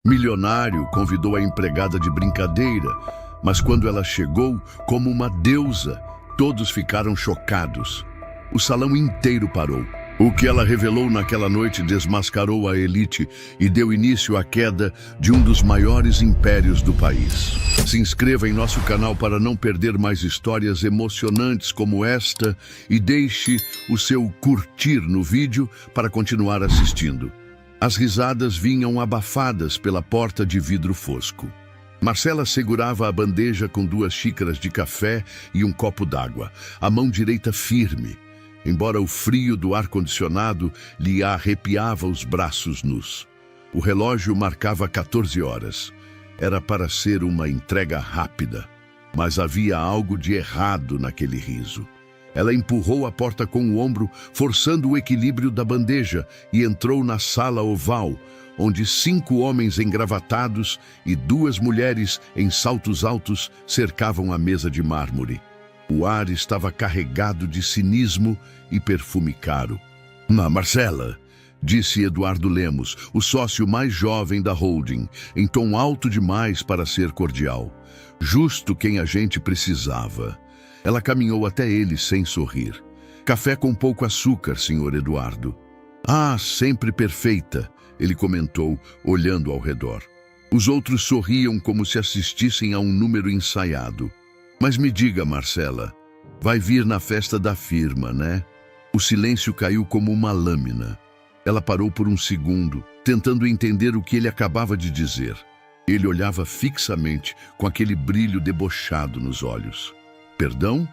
Milionário convidou a empregada de brincadeira, mas quando ela chegou, como uma deusa, todos ficaram chocados. O salão inteiro parou. O que ela revelou naquela noite desmascarou a elite e deu início à queda de um dos maiores impérios do país. Se inscreva em nosso canal para não perder mais histórias emocionantes como esta e deixe o seu curtir no vídeo para continuar assistindo. As risadas vinham abafadas pela porta de vidro fosco. Marcela segurava a bandeja com 2 xícaras de café e um copo d'água, a mão direita firme, embora o frio do ar-condicionado lhe arrepiava os braços nus. O relógio marcava 14 horas. Era para ser uma entrega rápida, mas havia algo de errado naquele riso. Ela empurrou a porta com o ombro, forçando o equilíbrio da bandeja, e entrou na sala oval, onde 5 homens engravatados e 2 mulheres em saltos altos cercavam a mesa de mármore. O ar estava carregado de cinismo e perfume caro. Marcela, disse Eduardo Lemos, o sócio mais jovem da holding, em tom alto demais para ser cordial. Justo quem a gente precisava. Ela caminhou até ele sem sorrir. Café com pouco açúcar, senhor Eduardo. Ah, sempre perfeita, ele comentou, olhando ao redor. Os outros sorriam como se assistissem a um número ensaiado. Mas me diga, Marcela, vai vir na festa da firma, né? O silêncio caiu como uma lâmina. Ela parou por um segundo, tentando entender o que ele acabava de dizer. Ele olhava fixamente, com aquele brilho debochado nos olhos. Perdão?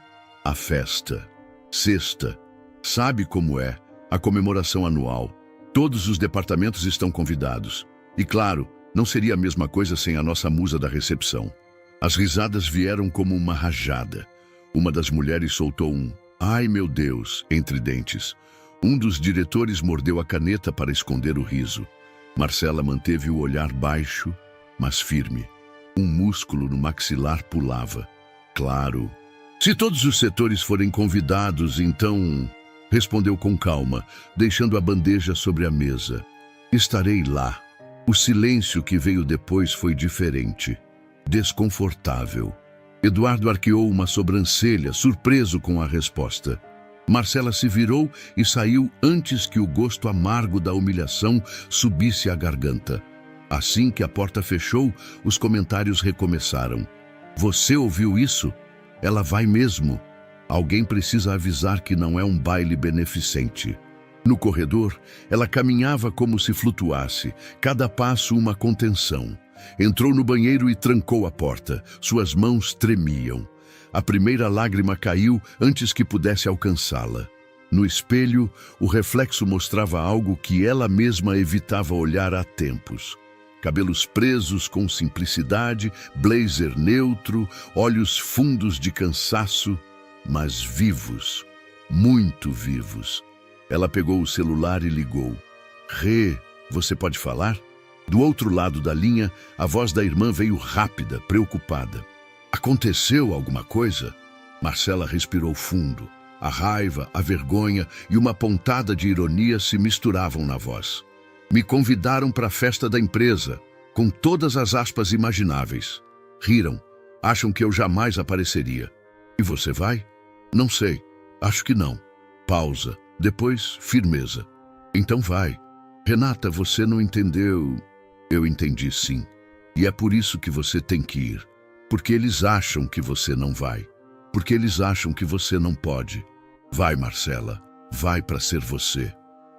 A festa. Sexta. Sabe como é? A comemoração anual. Todos os departamentos estão convidados. E claro, não seria a mesma coisa sem a nossa musa da recepção. As risadas vieram como uma rajada. Uma das mulheres soltou um "Ai, meu Deus!" entre dentes. Um dos diretores mordeu a caneta para esconder o riso. Marcela manteve o olhar baixo, mas firme. Um músculo no maxilar pulava. Claro. Se todos os setores forem convidados, então... Respondeu com calma, deixando a bandeja sobre a mesa. Estarei lá. O silêncio que veio depois foi diferente. Desconfortável. Eduardo arqueou uma sobrancelha, surpreso com a resposta. Marcela se virou e saiu antes que o gosto amargo da humilhação subisse à garganta. Assim que a porta fechou, os comentários recomeçaram. Você ouviu isso? Ela vai mesmo. Alguém precisa avisar que não é um baile beneficente. No corredor, ela caminhava como se flutuasse, cada passo uma contenção. Entrou no banheiro e trancou a porta. Suas mãos tremiam. A primeira lágrima caiu antes que pudesse alcançá-la. No espelho, o reflexo mostrava algo que ela mesma evitava olhar há tempos. Cabelos presos com simplicidade, blazer neutro, olhos fundos de cansaço, mas vivos, muito vivos. Ela pegou o celular e ligou. Rê, você pode falar? Do outro lado da linha, a voz da irmã veio rápida, preocupada. Aconteceu alguma coisa? Marcela respirou fundo. A raiva, a vergonha e uma pontada de ironia se misturavam na voz. Me convidaram para a festa da empresa, com todas as aspas imagináveis. Riram. Acham que eu jamais apareceria. E você vai? Não sei. Acho que não. Pausa. Depois, firmeza. Então vai. Renata, você não entendeu... Eu entendi, sim. E é por isso que você tem que ir. Porque eles acham que você não vai. Porque eles acham que você não pode. Vai, Marcela. Vai para ser você.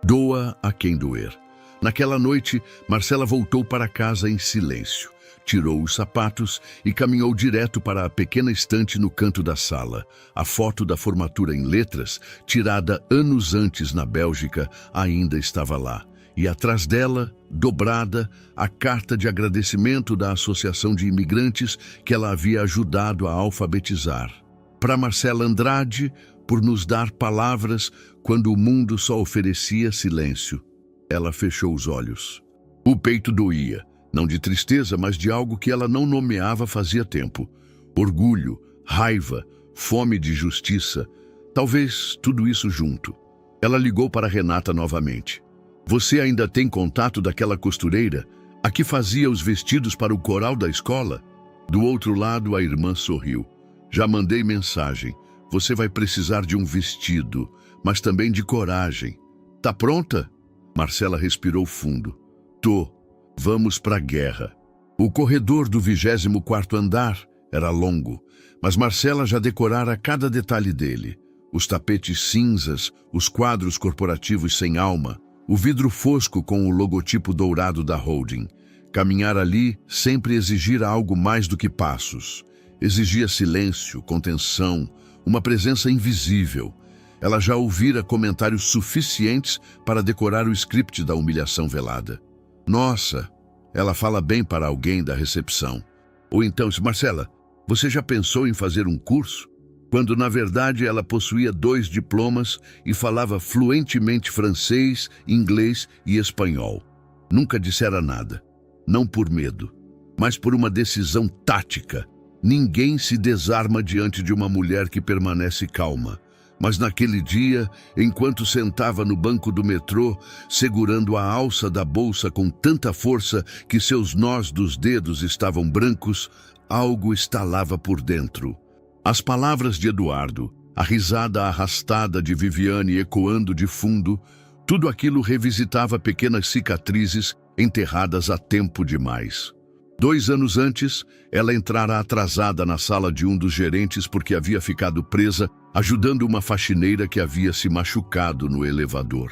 Doa a quem doer. Naquela noite, Marcela voltou para casa em silêncio. Tirou os sapatos e caminhou direto para a pequena estante no canto da sala. A foto da formatura em letras, tirada anos antes na Bélgica, ainda estava lá. E atrás dela, dobrada, a carta de agradecimento da Associação de Imigrantes que ela havia ajudado a alfabetizar. Para Marcela Andrade, por nos dar palavras quando o mundo só oferecia silêncio. Ela fechou os olhos. O peito doía, não de tristeza, mas de algo que ela não nomeava fazia tempo. Orgulho, raiva, fome de justiça, talvez tudo isso junto. Ela ligou para Renata novamente. Você ainda tem contato daquela costureira? A que fazia os vestidos para o coral da escola? Do outro lado, a irmã sorriu. Já mandei mensagem. Você vai precisar de um vestido, mas também de coragem. Tá pronta? Marcela respirou fundo. Tô. Vamos pra guerra. O corredor do 24º andar era longo, mas Marcela já decorara cada detalhe dele. Os tapetes cinzas, os quadros corporativos sem alma, o vidro fosco com o logotipo dourado da holding. Caminhar ali sempre exigira algo mais do que passos. Exigia silêncio, contenção, uma presença invisível. Ela já ouvira comentários suficientes para decorar o script da humilhação velada. Nossa, ela fala bem para alguém da recepção. Ou então, Marcela, você já pensou em fazer um curso? Quando, na verdade, ela possuía 2 diplomas e falava fluentemente francês, inglês e espanhol. Nunca dissera nada. Não por medo, mas por uma decisão tática. Ninguém se desarma diante de uma mulher que permanece calma. Mas naquele dia, enquanto sentava no banco do metrô, segurando a alça da bolsa com tanta força que seus nós dos dedos estavam brancos, algo estalava por dentro. As palavras de Eduardo, a risada arrastada de Viviane ecoando de fundo, tudo aquilo revisitava pequenas cicatrizes enterradas há tempo demais. 2 anos antes, ela entrara atrasada na sala de um dos gerentes porque havia ficado presa ajudando uma faxineira que havia se machucado no elevador.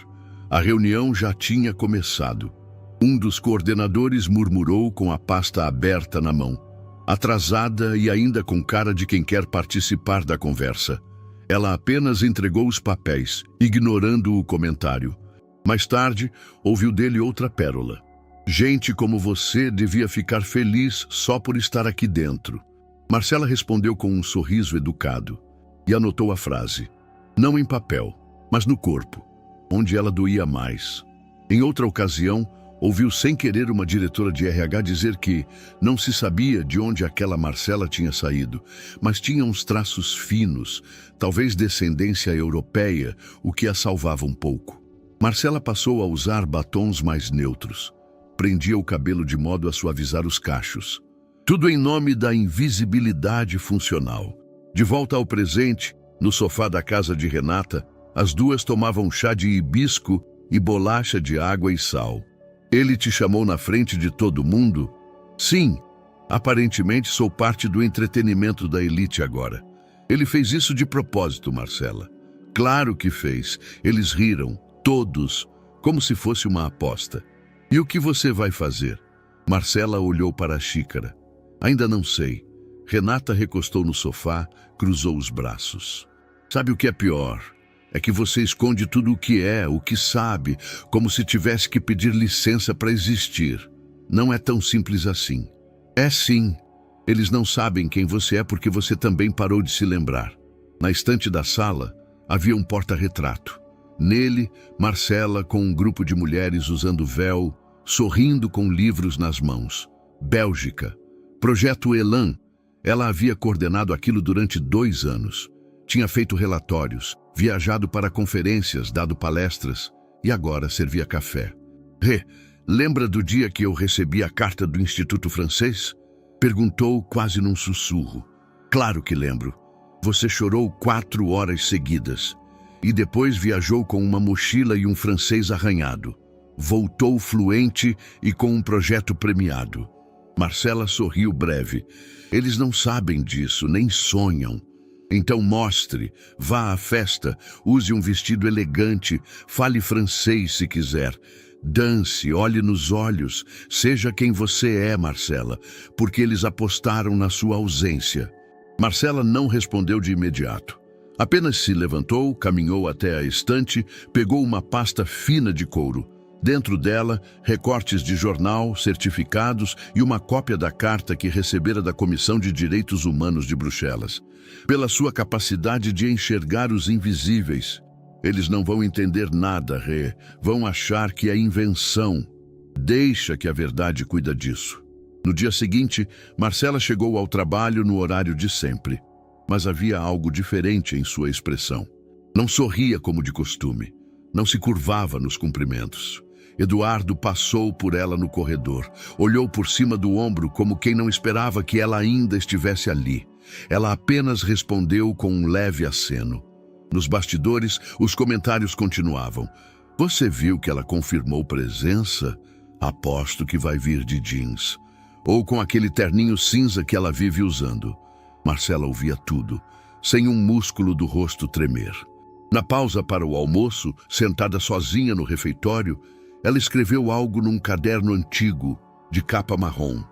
A reunião já tinha começado. Um dos coordenadores murmurou com a pasta aberta na mão, atrasada e ainda com cara de quem quer participar da conversa. Ela apenas entregou os papéis, ignorando o comentário. Mais tarde, ouviu dele outra pérola. Gente como você devia ficar feliz só por estar aqui dentro. Marcela respondeu com um sorriso educado e anotou a frase. Não em papel, mas no corpo, onde ela doía mais. Em outra ocasião, ouviu sem querer uma diretora de RH dizer que não se sabia de onde aquela Marcela tinha saído, mas tinha uns traços finos, talvez descendência europeia, o que a salvava um pouco. Marcela passou a usar batons mais neutros. Prendia o cabelo de modo a suavizar os cachos. Tudo em nome da invisibilidade funcional. De volta ao presente, no sofá da casa de Renata, as duas tomavam chá de hibisco e bolacha de água e sal. Ele te chamou na frente de todo mundo? Sim, aparentemente sou parte do entretenimento da elite agora. Ele fez isso de propósito, Marcela. Claro que fez. Eles riram, todos, como se fosse uma aposta. E o que você vai fazer? Marcela olhou para a xícara. Ainda não sei. Renata recostou no sofá, cruzou os braços. Sabe o que é pior? É que você esconde tudo o que sabe, como se tivesse que pedir licença para existir. Não é tão simples assim. É sim. Eles não sabem quem você é porque você também parou de se lembrar. Na estante da sala, havia um porta-retrato. Nele, Marcela com um grupo de mulheres usando véu, sorrindo com livros nas mãos. Bélgica. Projeto Elan. Ela havia coordenado aquilo durante 2 anos. Tinha feito relatórios, viajado para conferências, dado palestras e agora servia café. Lembra do dia que eu recebi a carta do Instituto Francês? Perguntou quase num sussurro. Claro que lembro. Você chorou 4 horas seguidas e depois viajou com uma mochila e um francês arranhado. Voltou fluente e com um projeto premiado. Marcela sorriu breve. Eles não sabem disso, nem sonham. Então mostre, vá à festa, use um vestido elegante, fale francês se quiser. Dance, olhe nos olhos, seja quem você é, Marcela, porque eles apostaram na sua ausência. Marcela não respondeu de imediato. Apenas se levantou, caminhou até a estante, pegou uma pasta fina de couro. Dentro dela, recortes de jornal, certificados e uma cópia da carta que recebera da Comissão de Direitos Humanos de Bruxelas. Pela sua capacidade de enxergar os invisíveis. Eles não vão entender nada, Rê. Vão achar que é invenção. Deixa que a verdade cuida disso. No dia seguinte, Marcela chegou ao trabalho no horário de sempre. Mas havia algo diferente em sua expressão. Não sorria como de costume. Não se curvava nos cumprimentos. Eduardo passou por ela no corredor. Olhou por cima do ombro como quem não esperava que ela ainda estivesse ali. Ela apenas respondeu com um leve aceno. Nos bastidores, os comentários continuavam. Você viu que ela confirmou presença? Aposto que vai vir de jeans. Ou com aquele terninho cinza que ela vive usando. Marcela ouvia tudo, sem um músculo do rosto tremer. Na pausa para o almoço, sentada sozinha no refeitório, ela escreveu algo num caderno antigo, de capa marrom.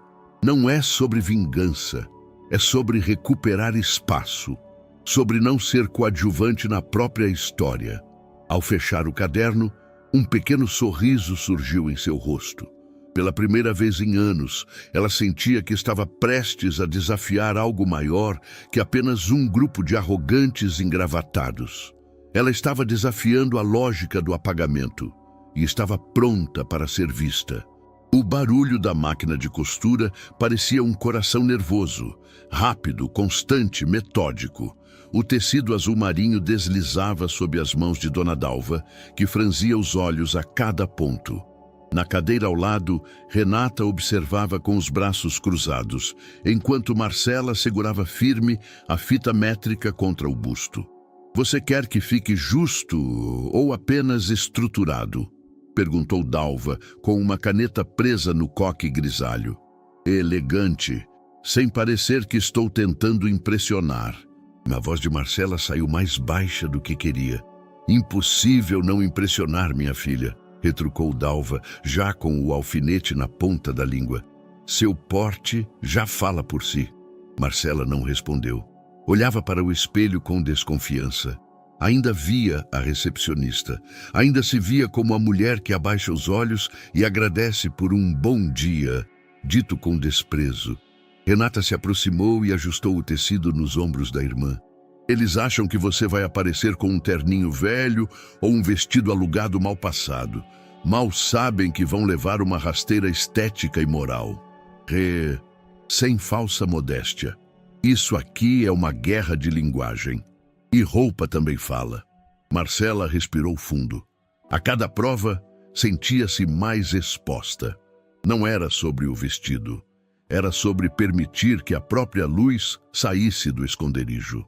Não é sobre vingança, é sobre recuperar espaço, sobre não ser coadjuvante na própria história. Ao fechar o caderno, um pequeno sorriso surgiu em seu rosto. Pela primeira vez em anos, ela sentia que estava prestes a desafiar algo maior que apenas um grupo de arrogantes engravatados. Ela estava desafiando a lógica do apagamento e estava pronta para ser vista. O barulho da máquina de costura parecia um coração nervoso, rápido, constante, metódico. O tecido azul marinho deslizava sob as mãos de Dona Dalva, que franzia os olhos a cada ponto. Na cadeira ao lado, Renata observava com os braços cruzados, enquanto Marcela segurava firme a fita métrica contra o busto. Você quer que fique justo ou apenas estruturado? Perguntou Dalva, com uma caneta presa no coque grisalho. Elegante, sem parecer que estou tentando impressionar. A voz de Marcela saiu mais baixa do que queria. Impossível não impressionar, minha filha, retrucou Dalva, já com o alfinete na ponta da língua. Seu porte já fala por si. Marcela não respondeu. Olhava para o espelho com desconfiança. Ainda via a recepcionista. Ainda se via como a mulher que abaixa os olhos e agradece por um bom dia, dito com desprezo. Renata se aproximou e ajustou o tecido nos ombros da irmã. Eles acham que você vai aparecer com um terninho velho ou um vestido alugado mal passado. Mal sabem que vão levar uma rasteira estética e moral. Sem falsa modéstia. Isso aqui é uma guerra de linguagem. E roupa também fala. Marcela respirou fundo. A cada prova, sentia-se mais exposta. Não era sobre o vestido. Era sobre permitir que a própria luz saísse do esconderijo.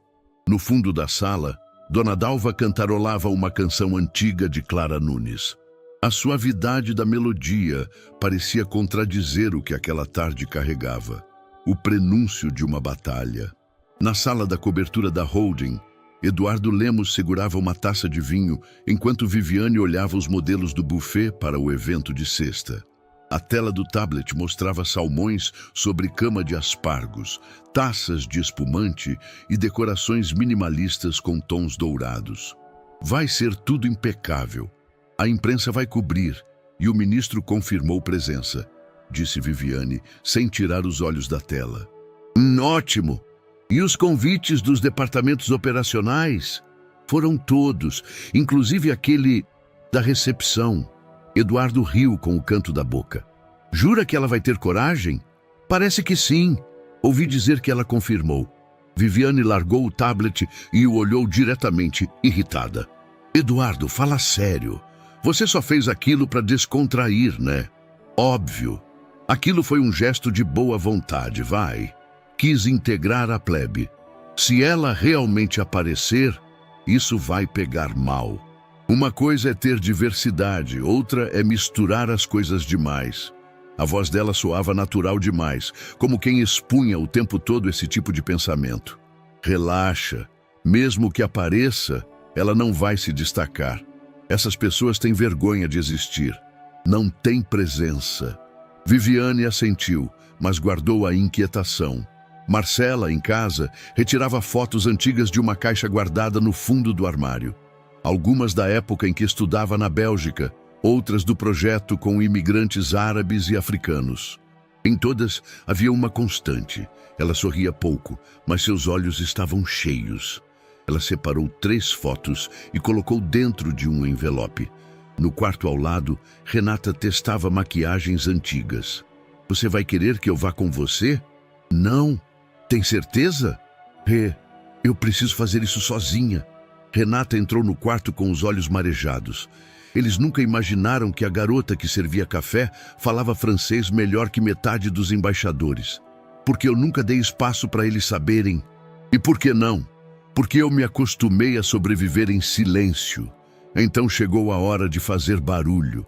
No fundo da sala, Dona Dalva cantarolava uma canção antiga de Clara Nunes. A suavidade da melodia parecia contradizer o que aquela tarde carregava. O prenúncio de uma batalha. Na sala da cobertura da holding, Eduardo Lemos segurava uma taça de vinho enquanto Viviane olhava os modelos do buffet para o evento de sexta. A tela do tablet mostrava salmões sobre cama de aspargos, taças de espumante e decorações minimalistas com tons dourados. Vai ser tudo impecável. A imprensa vai cobrir e o ministro confirmou presença, disse Viviane, sem tirar os olhos da tela. Ótimo! E os convites dos departamentos operacionais? Foram todos, inclusive aquele da recepção. Eduardo riu com o canto da boca. Jura que ela vai ter coragem? Parece que sim. Ouvi dizer que ela confirmou. Viviane largou o tablet e o olhou diretamente, irritada. Eduardo, fala sério. Você só fez aquilo para descontrair, né? Óbvio. Aquilo foi um gesto de boa vontade, vai. Quis integrar a plebe. Se ela realmente aparecer, isso vai pegar mal. Uma coisa é ter diversidade, outra é misturar as coisas demais. A voz dela soava natural demais, como quem expunha o tempo todo esse tipo de pensamento. Relaxa, mesmo que apareça, ela não vai se destacar. Essas pessoas têm vergonha de existir. Não tem presença. Viviane assentiu, mas guardou a inquietação. Marcela, em casa, retirava fotos antigas de uma caixa guardada no fundo do armário. Algumas da época em que estudava na Bélgica, outras do projeto com imigrantes árabes e africanos. Em todas havia uma constante. Ela sorria pouco, mas seus olhos estavam cheios. Ela separou 3 fotos e colocou dentro de um envelope. No quarto ao lado, Renata testava maquiagens antigas. Você vai querer que eu vá com você? Não. Tem certeza? Eu preciso fazer isso sozinha. Renata entrou no quarto com os olhos marejados. Eles nunca imaginaram que a garota que servia café falava francês melhor que metade dos embaixadores. Porque eu nunca dei espaço para eles saberem. E por que não? Porque eu me acostumei a sobreviver em silêncio. Então chegou a hora de fazer barulho.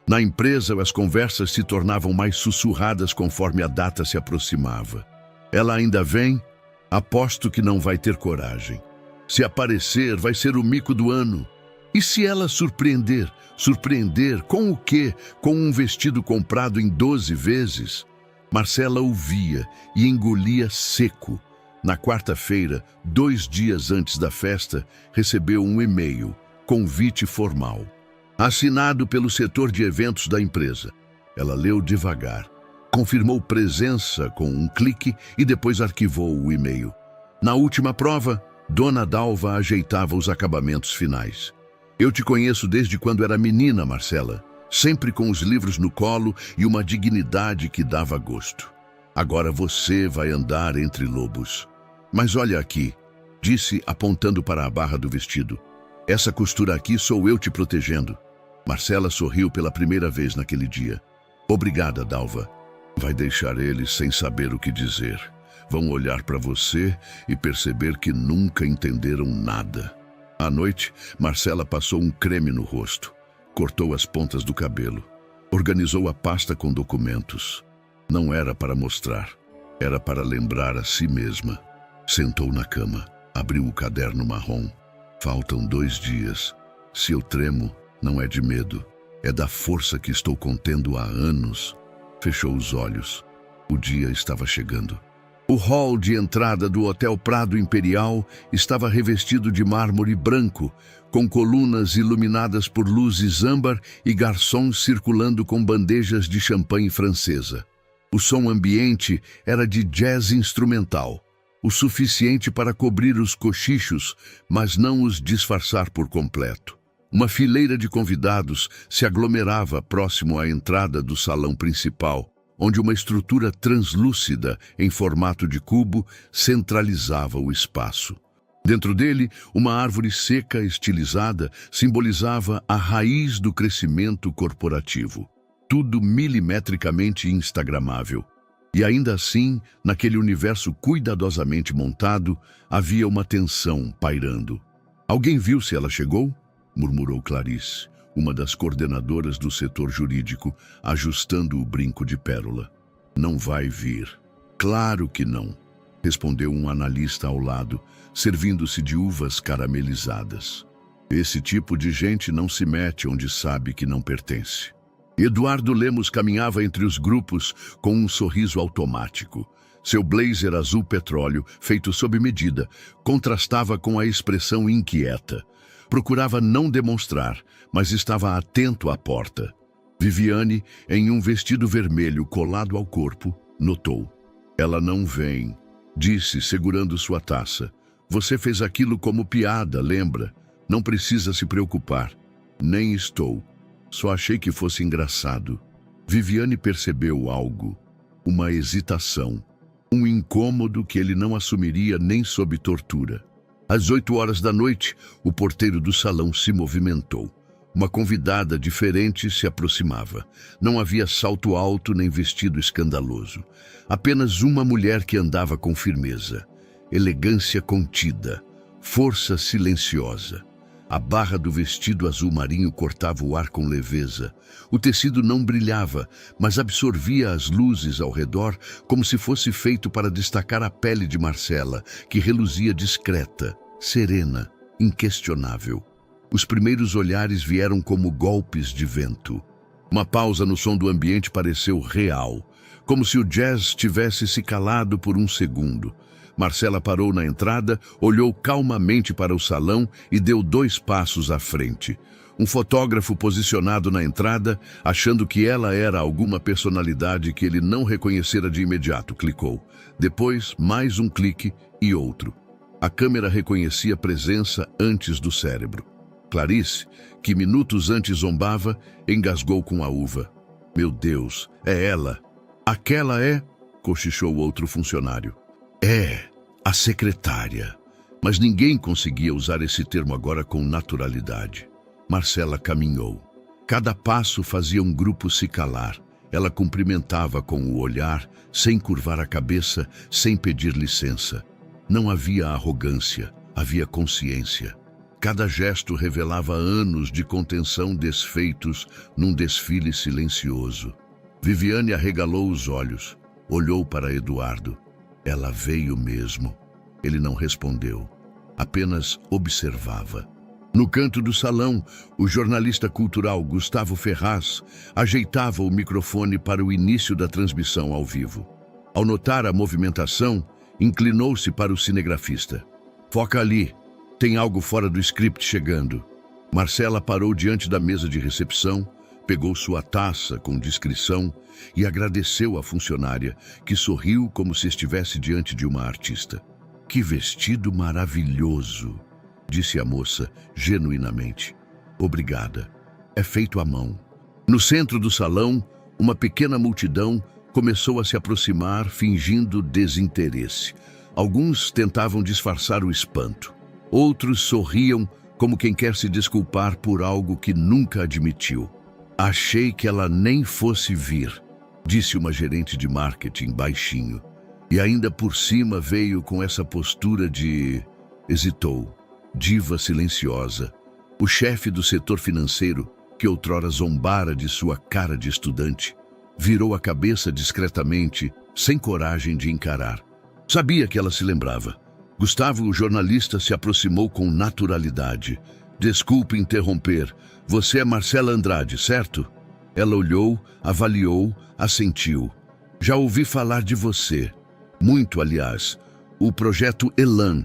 Na empresa, as conversas se tornavam mais sussurradas conforme a data se aproximava. Ela ainda vem? Aposto que não vai ter coragem. Se aparecer, vai ser o mico do ano. E se ela surpreender? Surpreender com o quê? Com um vestido comprado em 12 vezes? Marcela ouvia e engolia seco. Na quarta-feira, 2 dias antes da festa, recebeu um e-mail, convite formal. Assinado pelo setor de eventos da empresa. Ela leu devagar. Confirmou presença com um clique e depois arquivou o e-mail. Na última prova, Dona Dalva ajeitava os acabamentos finais. Eu te conheço desde quando era menina, Marcela, sempre com os livros no colo e uma dignidade que dava gosto. Agora você vai andar entre lobos. Mas olha aqui, disse apontando para a barra do vestido. Essa costura aqui sou eu te protegendo. Marcela sorriu pela primeira vez naquele dia. Obrigada, Dalva. Vai deixar eles sem saber o que dizer. Vão olhar para você e perceber que nunca entenderam nada. À noite, Marcela passou um creme no rosto, cortou as pontas do cabelo, organizou a pasta com documentos. Não era para mostrar, era para lembrar a si mesma. Sentou na cama, abriu o caderno marrom. Faltam 2 dias. Se eu tremo, não é de medo, é da força que estou contendo há anos. Fechou os olhos. O dia estava chegando. O hall de entrada do Hotel Prado Imperial estava revestido de mármore branco, com colunas iluminadas por luzes âmbar e garçons circulando com bandejas de champanhe francesa. O som ambiente era de jazz instrumental, o suficiente para cobrir os cochichos, mas não os disfarçar por completo. Uma fileira de convidados se aglomerava próximo à entrada do salão principal, onde uma estrutura translúcida, em formato de cubo, centralizava o espaço. Dentro dele, uma árvore seca estilizada simbolizava a raiz do crescimento corporativo. Tudo milimetricamente instagramável. E ainda assim, naquele universo cuidadosamente montado, havia uma tensão pairando. Alguém viu se ela chegou? Murmurou Clarice, uma das coordenadoras do setor jurídico, ajustando o brinco de pérola. Não vai vir. Claro que não, respondeu um analista ao lado, servindo-se de uvas caramelizadas. Esse tipo de gente não se mete onde sabe que não pertence. Eduardo Lemos caminhava entre os grupos com um sorriso automático. Seu blazer azul petróleo, feito sob medida, contrastava com a expressão inquieta. Procurava não demonstrar, mas estava atento à porta. Viviane, em um vestido vermelho colado ao corpo, notou. Ela não vem, disse, segurando sua taça. Você fez aquilo como piada, lembra? Não precisa se preocupar. Nem estou. Só achei que fosse engraçado. Viviane percebeu algo. Uma hesitação. Um incômodo que ele não assumiria nem sob tortura. Às 8 horas da noite, o porteiro do salão se movimentou. Uma convidada diferente se aproximava. Não havia salto alto nem vestido escandaloso. Apenas uma mulher que andava com firmeza. Elegância contida. Força silenciosa. A barra do vestido azul marinho cortava o ar com leveza. O tecido não brilhava, mas absorvia as luzes ao redor como se fosse feito para destacar a pele de Marcela, que reluzia discreta, serena, inquestionável. Os primeiros olhares vieram como golpes de vento. Uma pausa no som do ambiente pareceu real, como se o jazz tivesse se calado por um segundo. Marcela parou na entrada, olhou calmamente para o salão e deu 2 passos à frente. Um fotógrafo posicionado na entrada, achando que ela era alguma personalidade que ele não reconhecera de imediato, clicou. Depois, mais um clique e outro. A câmera reconhecia a presença antes do cérebro. Clarice, que minutos antes zombava, engasgou com a uva. Meu Deus, é ela. Aquela é, cochichou outro funcionário. É, a secretária. Mas ninguém conseguia usar esse termo agora com naturalidade. Marcela caminhou. Cada passo fazia um grupo se calar. Ela cumprimentava com o olhar, sem curvar a cabeça, sem pedir licença. Não havia arrogância, havia consciência. Cada gesto revelava anos de contenção desfeitos num desfile silencioso. Viviane arregalou os olhos, olhou para Eduardo. Ela veio mesmo. Ele não respondeu, apenas observava. No canto do salão, o jornalista cultural Gustavo Ferraz ajeitava o microfone para o início da transmissão ao vivo. Ao notar a movimentação, inclinou-se para o cinegrafista. Foca ali, tem algo fora do script chegando. Marcela parou diante da mesa de recepção, pegou sua taça com discrição e agradeceu à funcionária, que sorriu como se estivesse diante de uma artista. Que vestido maravilhoso! Disse a moça, genuinamente. Obrigada. É feito à mão. No centro do salão, uma pequena multidão começou a se aproximar, fingindo desinteresse. Alguns tentavam disfarçar o espanto. Outros sorriam como quem quer se desculpar por algo que nunca admitiu. Achei que ela nem fosse vir, disse uma gerente de marketing baixinho. E ainda por cima veio com essa postura de... Hesitou. Diva silenciosa, o chefe do setor financeiro, que outrora zombara de sua cara de estudante, virou a cabeça discretamente, sem coragem de encarar. Sabia que ela se lembrava. Gustavo, o jornalista, se aproximou com naturalidade. Desculpe interromper, você é Marcela Andrade, certo? Ela olhou, avaliou, assentiu. Já ouvi falar de você. Muito, aliás. O projeto Elan.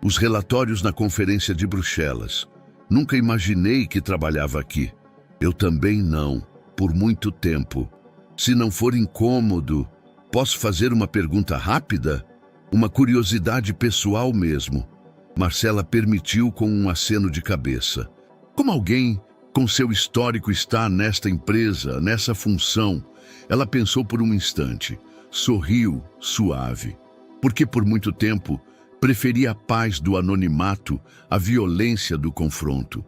Os relatórios na conferência de Bruxelas. Nunca imaginei que trabalhava aqui. Eu também não, por muito tempo. Se não for incômodo, posso fazer uma pergunta rápida? Uma curiosidade pessoal mesmo. Marcela permitiu com um aceno de cabeça. Como alguém com seu histórico está nesta empresa, nessa função? Ela pensou por um instante. Sorriu, suave. Porque por muito tempo preferia a paz do anonimato à violência do confronto.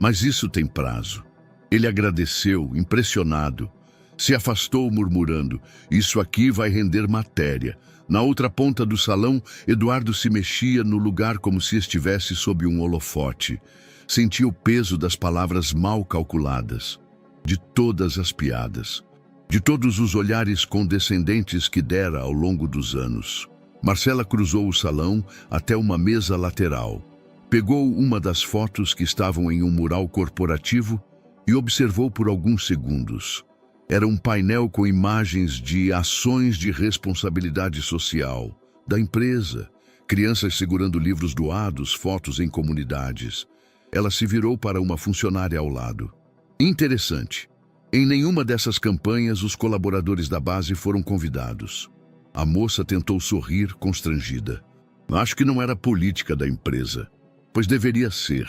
Mas isso tem prazo. Ele agradeceu, impressionado. Se afastou murmurando, isso aqui vai render matéria. Na outra ponta do salão, Eduardo se mexia no lugar como se estivesse sob um holofote. Sentia o peso das palavras mal calculadas, de todas as piadas, de todos os olhares condescendentes que dera ao longo dos anos. Marcela cruzou o salão até uma mesa lateral. Pegou uma das fotos que estavam em um mural corporativo e observou por alguns segundos. Era um painel com imagens de ações de responsabilidade social da empresa, crianças segurando livros doados, fotos em comunidades. Ela se virou para uma funcionária ao lado. Interessante. Em nenhuma dessas campanhas os colaboradores da base foram convidados. A moça tentou sorrir, constrangida. Acho que não era política da empresa, pois deveria ser.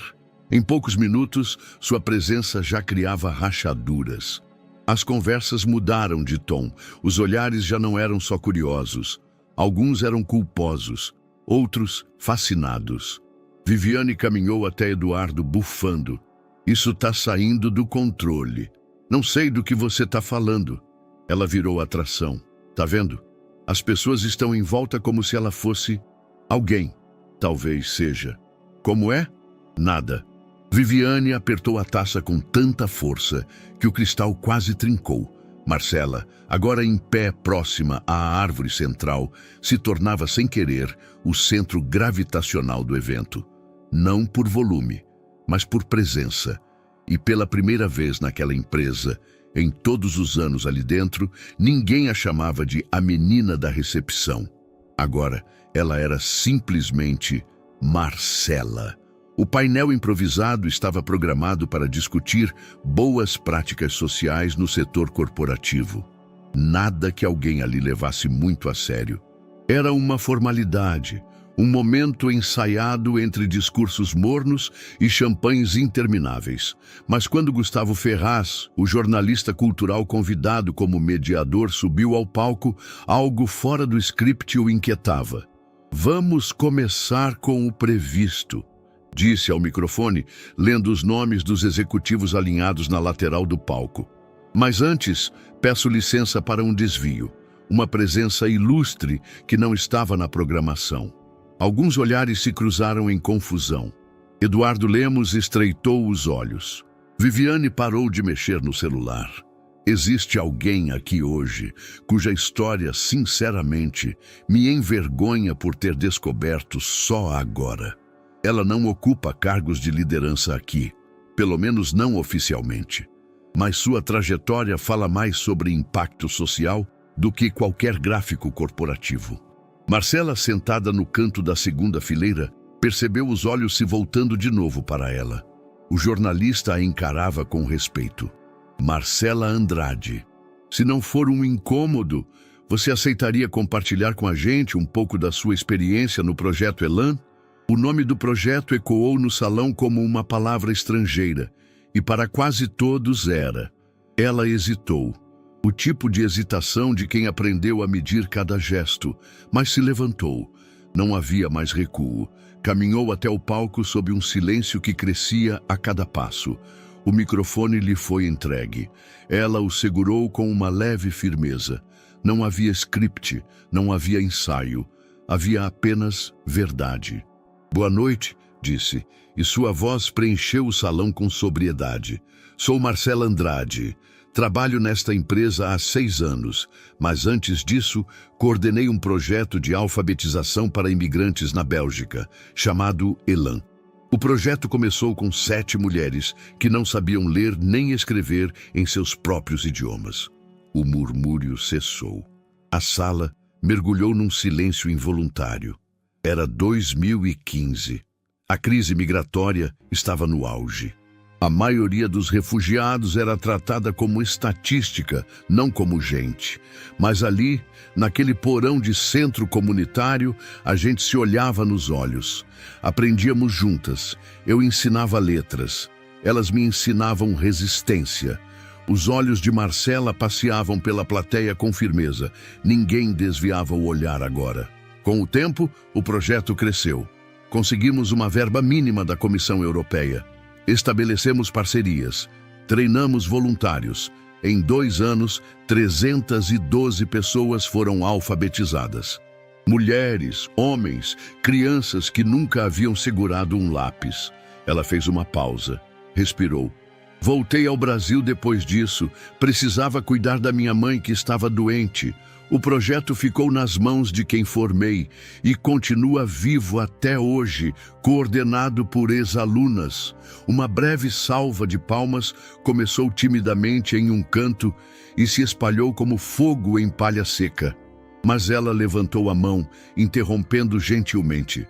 Em poucos minutos, sua presença já criava rachaduras. As conversas mudaram de tom. Os olhares já não eram só curiosos. Alguns eram culposos, outros fascinados. Viviane caminhou até Eduardo bufando. Isso tá saindo do controle. Não sei do que você tá falando. Ela virou atração. Tá vendo? As pessoas estão em volta como se ela fosse alguém. Talvez seja. Como é? Nada. Viviane apertou a taça com tanta força que o cristal quase trincou. Marcela, agora em pé próxima à árvore central, se tornava sem querer o centro gravitacional do evento. Não por volume, mas por presença. E pela primeira vez naquela empresa, em todos os anos ali dentro, ninguém a chamava de a menina da recepção. Agora, ela era simplesmente Marcela. O painel improvisado estava programado para discutir boas práticas sociais no setor corporativo. Nada que alguém ali levasse muito a sério. Era uma formalidade, um momento ensaiado entre discursos mornos e champanhes intermináveis. Mas quando Gustavo Ferraz, o jornalista cultural convidado como mediador, subiu ao palco, algo fora do script o inquietava. Vamos começar com o previsto, disse ao microfone, lendo os nomes dos executivos alinhados na lateral do palco. Mas antes, peço licença para um desvio, uma presença ilustre que não estava na programação. Alguns olhares se cruzaram em confusão. Eduardo Lemos estreitou os olhos. Viviane parou de mexer no celular. Existe alguém aqui hoje cuja história, sinceramente, me envergonha por ter descoberto só agora. Ela não ocupa cargos de liderança aqui, pelo menos não oficialmente. Mas sua trajetória fala mais sobre impacto social do que qualquer gráfico corporativo. Marcela, sentada no canto da segunda fileira, percebeu os olhos se voltando de novo para ela. O jornalista a encarava com respeito. Marcela Andrade. Se não for um incômodo, você aceitaria compartilhar com a gente um pouco da sua experiência no projeto Elan? O nome do projeto ecoou no salão como uma palavra estrangeira, e para quase todos era. Ela hesitou. O tipo de hesitação de quem aprendeu a medir cada gesto, mas se levantou. Não havia mais recuo. Caminhou até o palco sob um silêncio que crescia a cada passo. O microfone lhe foi entregue. Ela o segurou com uma leve firmeza. Não havia script, não havia ensaio. Havia apenas verdade. Boa noite, disse, e sua voz preencheu o salão com sobriedade. Sou Marcela Andrade. Trabalho nesta empresa há 6 anos, mas antes disso, coordenei um projeto de alfabetização para imigrantes na Bélgica, chamado Elan. O projeto começou com 7 mulheres que não sabiam ler nem escrever em seus próprios idiomas. O murmúrio cessou. A sala mergulhou num silêncio involuntário. Era 2015. A crise migratória estava no auge. A maioria dos refugiados era tratada como estatística, não como gente. Mas ali, naquele porão de centro comunitário, a gente se olhava nos olhos. Aprendíamos juntas. Eu ensinava letras. Elas me ensinavam resistência. Os olhos de Marcela passeavam pela plateia com firmeza. Ninguém desviava o olhar agora. Com o tempo, o projeto cresceu. Conseguimos uma verba mínima da Comissão Europeia. Estabelecemos parcerias, treinamos voluntários. Em 2 anos, 312 pessoas foram alfabetizadas. Mulheres, homens, crianças que nunca haviam segurado um lápis. Ela fez uma pausa, respirou. Voltei ao Brasil depois disso. Precisava cuidar da minha mãe que estava doente. O projeto ficou nas mãos de quem formei e continua vivo até hoje, coordenado por ex-alunas. Uma breve salva de palmas começou timidamente em um canto e se espalhou como fogo em palha seca. Mas ela levantou a mão, interrompendo gentilmente.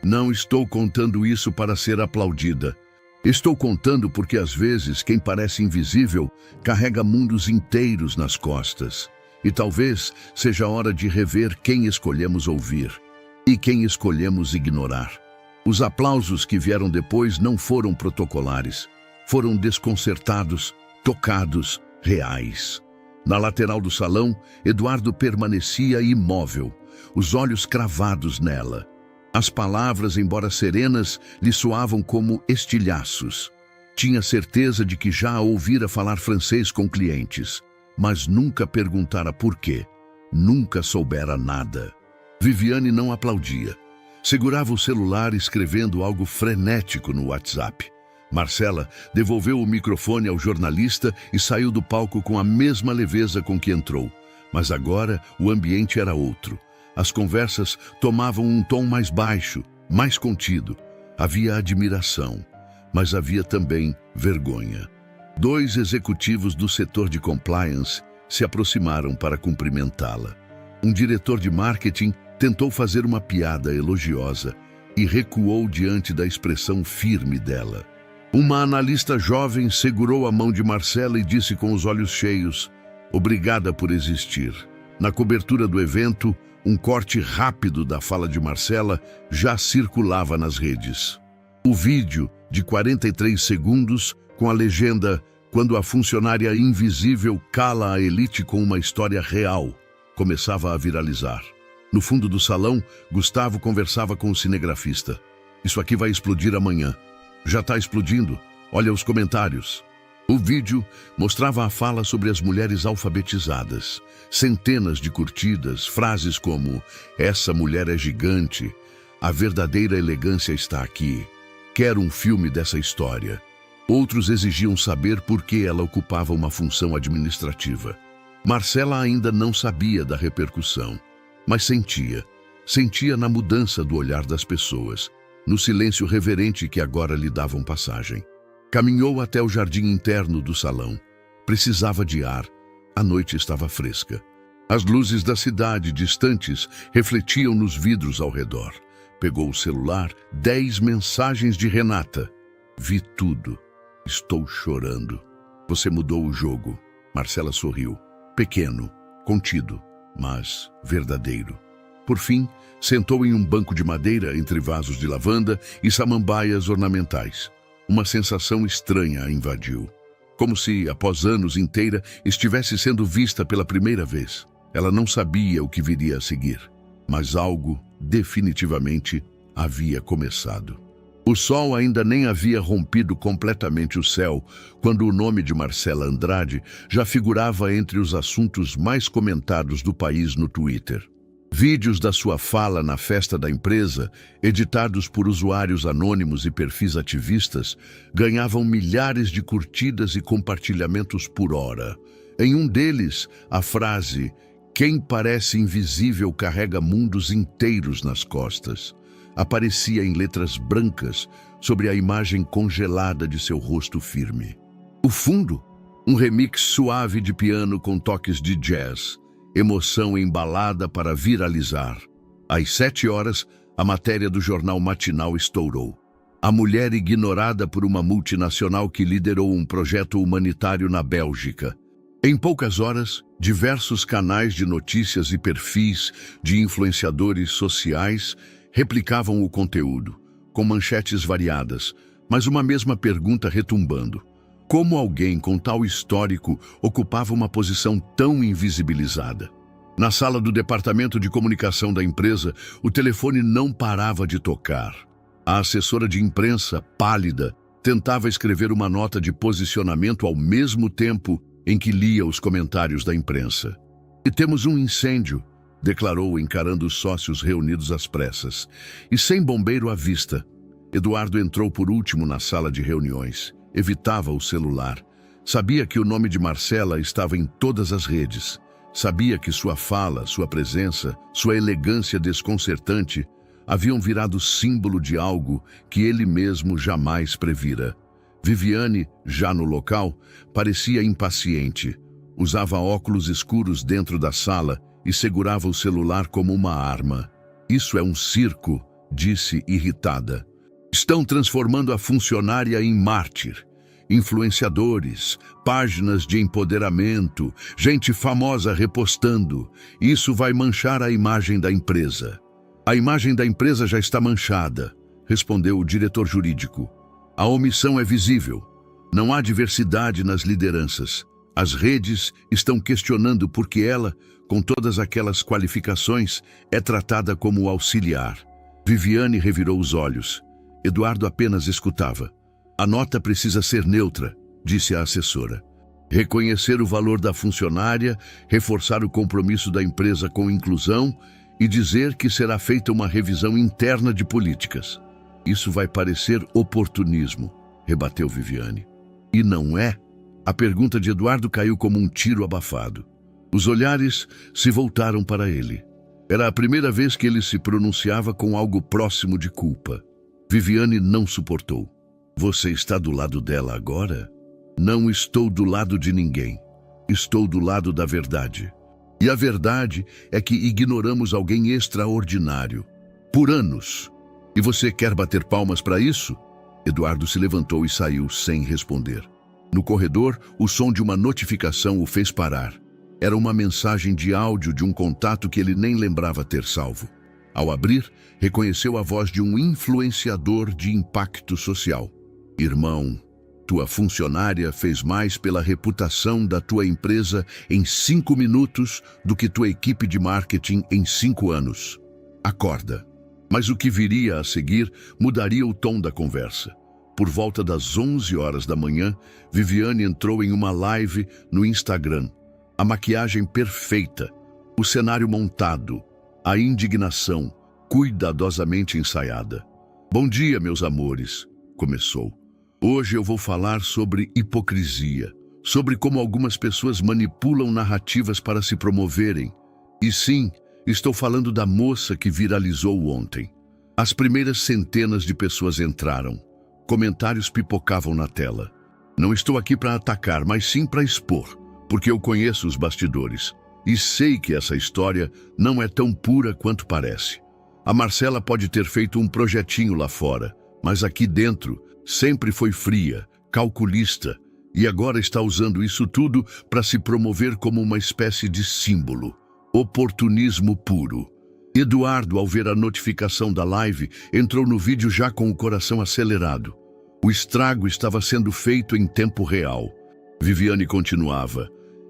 Não estou contando isso para ser aplaudida. Estou contando porque às vezes quem parece invisível carrega mundos inteiros nas costas. E talvez seja hora de rever quem escolhemos ouvir e quem escolhemos ignorar. Os aplausos que vieram depois não foram protocolares. Foram desconcertados, tocados, reais. Na lateral do salão, Eduardo permanecia imóvel, os olhos cravados nela. As palavras, embora serenas, lhe soavam como estilhaços. Tinha certeza de que já a ouvira falar francês com clientes. Mas nunca perguntara por quê. Nunca soubera nada. Viviane não aplaudia. Segurava o celular escrevendo algo frenético no WhatsApp. Marcela devolveu o microfone ao jornalista e saiu do palco com a mesma leveza com que entrou. Mas agora o ambiente era outro. As conversas tomavam um tom mais baixo, mais contido. Havia admiração, mas havia também vergonha. 2 executivos do setor de compliance se aproximaram para cumprimentá-la. Um diretor de marketing tentou fazer uma piada elogiosa e recuou diante da expressão firme dela. Uma analista jovem segurou a mão de Marcela e disse com os olhos cheios, "Obrigada por existir." Na cobertura do evento, um corte rápido da fala de Marcela já circulava nas redes. O vídeo, de 43 segundos, com a legenda "Quando a funcionária invisível cala a elite com uma história real", começava a viralizar. No fundo do salão, Gustavo conversava com o cinegrafista. Isso aqui vai explodir amanhã. Já está explodindo. Olha os comentários. O vídeo mostrava a fala sobre as mulheres alfabetizadas. Centenas de curtidas, frases como "Essa mulher é gigante", "A verdadeira elegância está aqui", "Quero um filme dessa história". Outros exigiam saber por que ela ocupava uma função administrativa. Marcela ainda não sabia da repercussão, mas sentia na mudança do olhar das pessoas, no silêncio reverente que agora lhe davam passagem. Caminhou até o jardim interno do salão. Precisava de ar. A noite estava fresca. As luzes da cidade distantes refletiam nos vidros ao redor. Pegou o celular, 10 mensagens de Renata. Vi tudo. Estou chorando. Você mudou o jogo. Marcela sorriu. Pequeno, contido, mas verdadeiro. Por fim, sentou em um banco de madeira entre vasos de lavanda e samambaias ornamentais. Uma sensação estranha a invadiu. Como se, após anos inteira, estivesse sendo vista pela primeira vez. Ela não sabia o que viria a seguir, mas algo, definitivamente, havia começado. O sol ainda nem havia rompido completamente o céu, quando o nome de Marcela Andrade já figurava entre os assuntos mais comentados do país no Twitter. Vídeos da sua fala na festa da empresa, editados por usuários anônimos e perfis ativistas, ganhavam milhares de curtidas e compartilhamentos por hora. Em um deles, a frase "Quem parece invisível carrega mundos inteiros nas costas" aparecia em letras brancas sobre a imagem congelada de seu rosto firme. O fundo, um remix suave de piano com toques de jazz, emoção embalada para viralizar. Às 7 horas, a matéria do jornal matinal estourou. A mulher ignorada por uma multinacional que liderou um projeto humanitário na Bélgica. Em poucas horas, diversos canais de notícias e perfis de influenciadores sociais replicavam o conteúdo, com manchetes variadas, mas uma mesma pergunta retumbando. Como alguém com tal histórico ocupava uma posição tão invisibilizada? Na sala do departamento de comunicação da empresa, o telefone não parava de tocar. A assessora de imprensa, pálida, tentava escrever uma nota de posicionamento ao mesmo tempo em que lia os comentários da imprensa. "E temos um incêndio", declarou, encarando os sócios reunidos às pressas. E sem bombeiro à vista, Eduardo entrou por último na sala de reuniões. Evitava o celular. Sabia que o nome de Marcela estava em todas as redes. Sabia que sua fala, sua presença, sua elegância desconcertante haviam virado símbolo de algo que ele mesmo jamais previra. Viviane, já no local, parecia impaciente. Usava óculos escuros dentro da sala e segurava o celular como uma arma. "Isso é um circo", disse irritada. "Estão transformando a funcionária em mártir. Influenciadores, páginas de empoderamento, gente famosa repostando. Isso vai manchar a imagem da empresa." "A imagem da empresa já está manchada", respondeu o diretor jurídico. "A omissão é visível. Não há diversidade nas lideranças. As redes estão questionando por que ela, com todas aquelas qualificações, é tratada como auxiliar." Viviane revirou os olhos. Eduardo apenas escutava. "A nota precisa ser neutra", disse a assessora. "Reconhecer o valor da funcionária, reforçar o compromisso da empresa com inclusão e dizer que será feita uma revisão interna de políticas." "Isso vai parecer oportunismo", rebateu Viviane. "E não é?" A pergunta de Eduardo caiu como um tiro abafado. Os olhares se voltaram para ele. Era a primeira vez que ele se pronunciava com algo próximo de culpa. Viviane não suportou. "Você está do lado dela agora?" "Não estou do lado de ninguém. Estou do lado da verdade. E a verdade é que ignoramos alguém extraordinário. Por anos. E você quer bater palmas para isso?" Eduardo se levantou e saiu sem responder. No corredor, o som de uma notificação o fez parar. Era uma mensagem de áudio de um contato que ele nem lembrava ter salvo. Ao abrir, reconheceu a voz de um influenciador de impacto social. "Irmão, tua funcionária fez mais pela reputação da tua empresa em 5 minutos do que tua equipe de marketing em 5 anos. Acorda." Mas o que viria a seguir mudaria o tom da conversa. Por volta das 11 horas da manhã, Viviane entrou em uma live no Instagram. A maquiagem perfeita, o cenário montado, a indignação cuidadosamente ensaiada. "Bom dia, meus amores", começou. "Hoje eu vou falar sobre hipocrisia, sobre como algumas pessoas manipulam narrativas para se promoverem. E sim, estou falando da moça que viralizou ontem. As primeiras centenas de pessoas entraram. Comentários pipocavam na tela. Não estou aqui para atacar, mas sim para expor, porque eu conheço os bastidores e sei que essa história não é tão pura quanto parece. A Marcela pode ter feito um projetinho lá fora, mas aqui dentro sempre foi fria, calculista, e agora está usando isso tudo para se promover como uma espécie de símbolo. Oportunismo puro." Eduardo, ao ver a notificação da live, entrou no vídeo já com o coração acelerado. O estrago estava sendo feito em tempo real. Viviane continuava: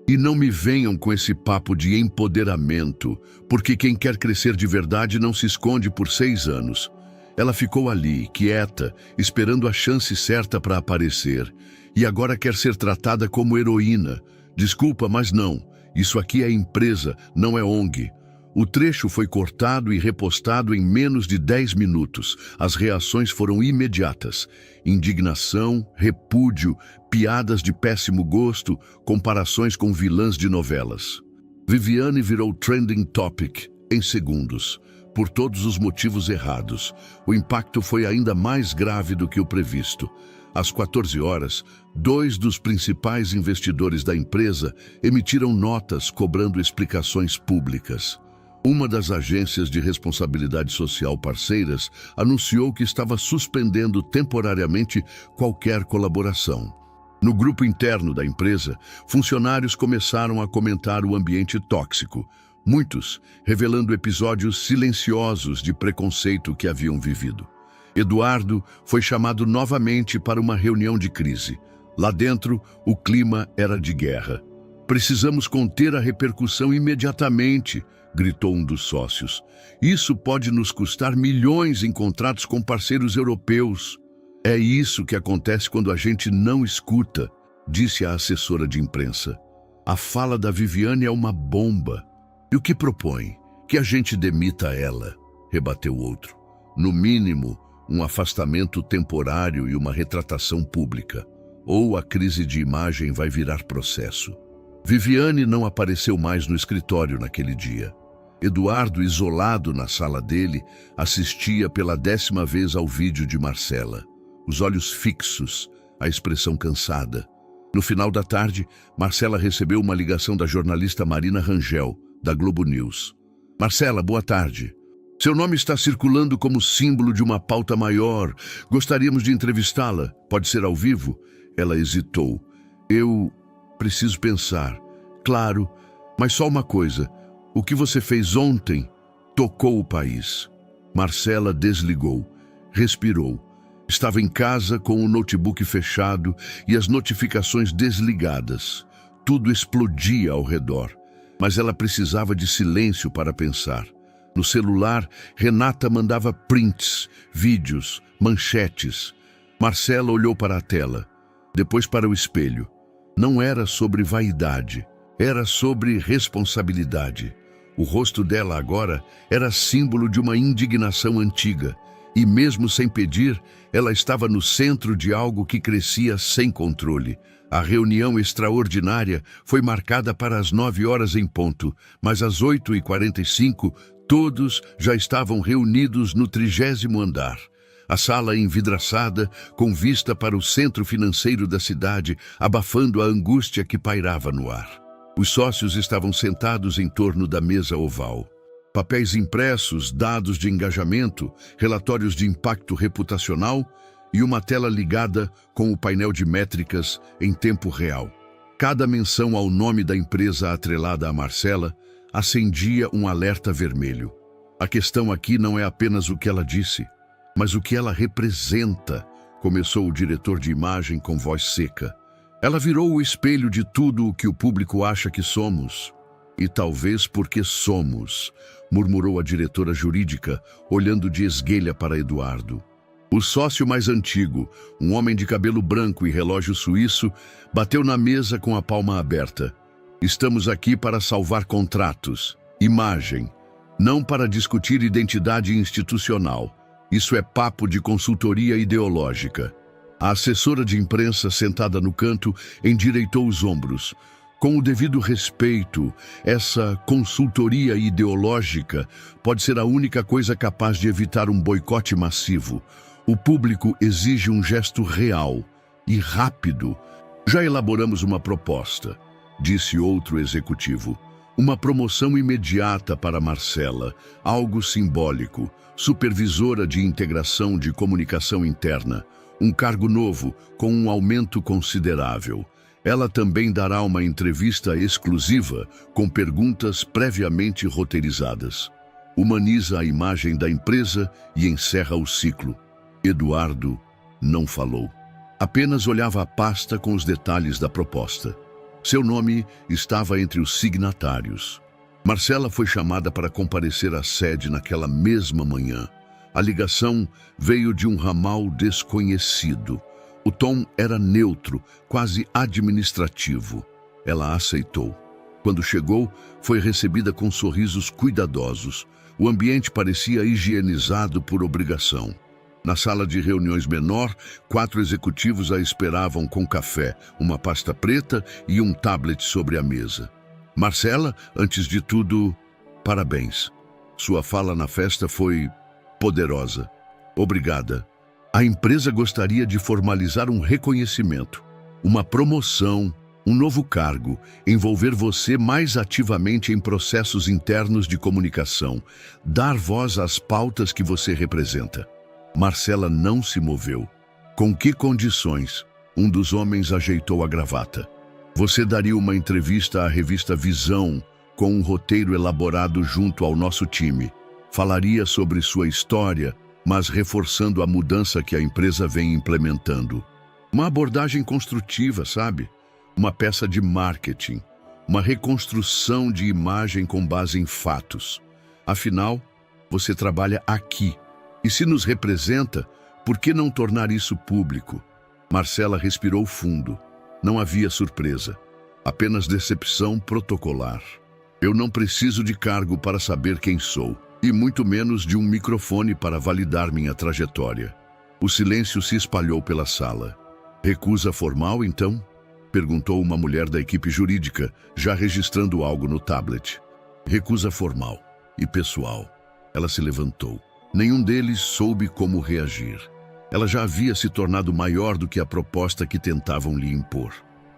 "E não me venham com esse papo de empoderamento, porque quem quer crescer de verdade não se esconde por 6 anos. Ela ficou ali, quieta, esperando a chance certa para aparecer, e agora quer ser tratada como heroína. Desculpa, mas não. Isso aqui é empresa, não é ONG." O trecho foi cortado e repostado em menos de 10 minutos. As reações foram imediatas. Indignação, repúdio, piadas de péssimo gosto, comparações com vilãs de novelas. Viviane virou trending topic em segundos, por todos os motivos errados. O impacto foi ainda mais grave do que o previsto. Às 14 horas, 2 dos principais investidores da empresa emitiram notas cobrando explicações públicas. Uma das agências de responsabilidade social parceiras anunciou que estava suspendendo temporariamente qualquer colaboração. No grupo interno da empresa, funcionários começaram a comentar o ambiente tóxico, muitos revelando episódios silenciosos de preconceito que haviam vivido. Eduardo foi chamado novamente para uma reunião de crise. Lá dentro, o clima era de guerra. "Precisamos conter a repercussão imediatamente", gritou um dos sócios. "Isso pode nos custar milhões em contratos com parceiros europeus." "É isso que acontece quando a gente não escuta", disse a assessora de imprensa. "A fala da Viviane é uma bomba." "E o que propõe? Que a gente demita ela", rebateu outro. "No mínimo, um afastamento temporário e uma retratação pública. Ou a crise de imagem vai virar processo." Viviane não apareceu mais no escritório naquele dia. Eduardo, isolado na sala dele, assistia pela 10ª vez ao vídeo de Marcela. Os olhos fixos, a expressão cansada. No final da tarde, Marcela recebeu uma ligação da jornalista Marina Rangel, da Globo News. "Marcela, boa tarde. Seu nome está circulando como símbolo de uma pauta maior. Gostaríamos de entrevistá-la. Pode ser ao vivo?" Ela hesitou. "Eu preciso pensar." "Claro, mas só uma coisa. O que você fez ontem tocou o país." Marcela desligou, respirou. Estava em casa com o notebook fechado e as notificações desligadas. Tudo explodia ao redor, mas ela precisava de silêncio para pensar. No celular, Renata mandava prints, vídeos, manchetes. Marcela olhou para a tela, depois para o espelho. Não era sobre vaidade, era sobre responsabilidade. O rosto dela agora era símbolo de uma indignação antiga, e mesmo sem pedir, ela estava no centro de algo que crescia sem controle. A reunião extraordinária foi marcada para as 9 horas em ponto, mas às 8h45 todos já estavam reunidos no 30º andar. A sala envidraçada, com vista para o centro financeiro da cidade, abafando a angústia que pairava no ar. Os sócios estavam sentados em torno da mesa oval. Papéis impressos, dados de engajamento, relatórios de impacto reputacional e uma tela ligada com o painel de métricas em tempo real. Cada menção ao nome da empresa atrelada a Marcela acendia um alerta vermelho. A questão aqui não é apenas o que ela disse, mas o que ela representa, começou o diretor de imagem com voz seca. Ela virou o espelho de tudo o que o público acha que somos. E talvez porque somos, murmurou a diretora jurídica, olhando de esguelha para Eduardo. O sócio mais antigo, um homem de cabelo branco e relógio suíço, bateu na mesa com a palma aberta. Estamos aqui para salvar contratos, imagem, não para discutir identidade institucional. Isso é papo de consultoria ideológica. A assessora de imprensa, sentada no canto, endireitou os ombros. Com o devido respeito, essa consultoria ideológica pode ser a única coisa capaz de evitar um boicote massivo. O público exige um gesto real e rápido. Já elaboramos uma proposta, disse outro executivo. Uma promoção imediata para Marcela, algo simbólico, supervisora de integração de comunicação interna, um cargo novo com um aumento considerável. Ela também dará uma entrevista exclusiva com perguntas previamente roteirizadas. Humaniza a imagem da empresa e encerra o ciclo. Eduardo não falou. Apenas olhava a pasta com os detalhes da proposta. Seu nome estava entre os signatários. Marcela foi chamada para comparecer à sede naquela mesma manhã. A ligação veio de um ramal desconhecido. O tom era neutro, quase administrativo. Ela aceitou. Quando chegou, foi recebida com sorrisos cuidadosos. O ambiente parecia higienizado por obrigação. Na sala de reuniões menor, 4 executivos a esperavam com café, uma pasta preta e um tablet sobre a mesa. Marcela, antes de tudo, parabéns. Sua fala na festa foi poderosa. Obrigada. A empresa gostaria de formalizar um reconhecimento, uma promoção, um novo cargo, envolver você mais ativamente em processos internos de comunicação, dar voz às pautas que você representa. Marcela não se moveu. Com que condições? Um dos homens ajeitou a gravata. Você daria uma entrevista à revista Visão, com um roteiro elaborado junto ao nosso time. Falaria sobre sua história, mas reforçando a mudança que a empresa vem implementando. Uma abordagem construtiva, sabe? Uma peça de marketing, uma reconstrução de imagem com base em fatos. Afinal, você trabalha aqui. E se nos representa, por que não tornar isso público? Marcela respirou fundo. Não havia surpresa, apenas decepção protocolar. Eu não preciso de cargo para saber quem sou, e muito menos de um microfone para validar minha trajetória. O silêncio se espalhou pela sala. Recusa formal, então? Perguntou uma mulher da equipe jurídica, já registrando algo no tablet. Recusa formal e pessoal. Ela se levantou. Nenhum deles soube como reagir. Ela já havia se tornado maior do que a proposta que tentavam lhe impor.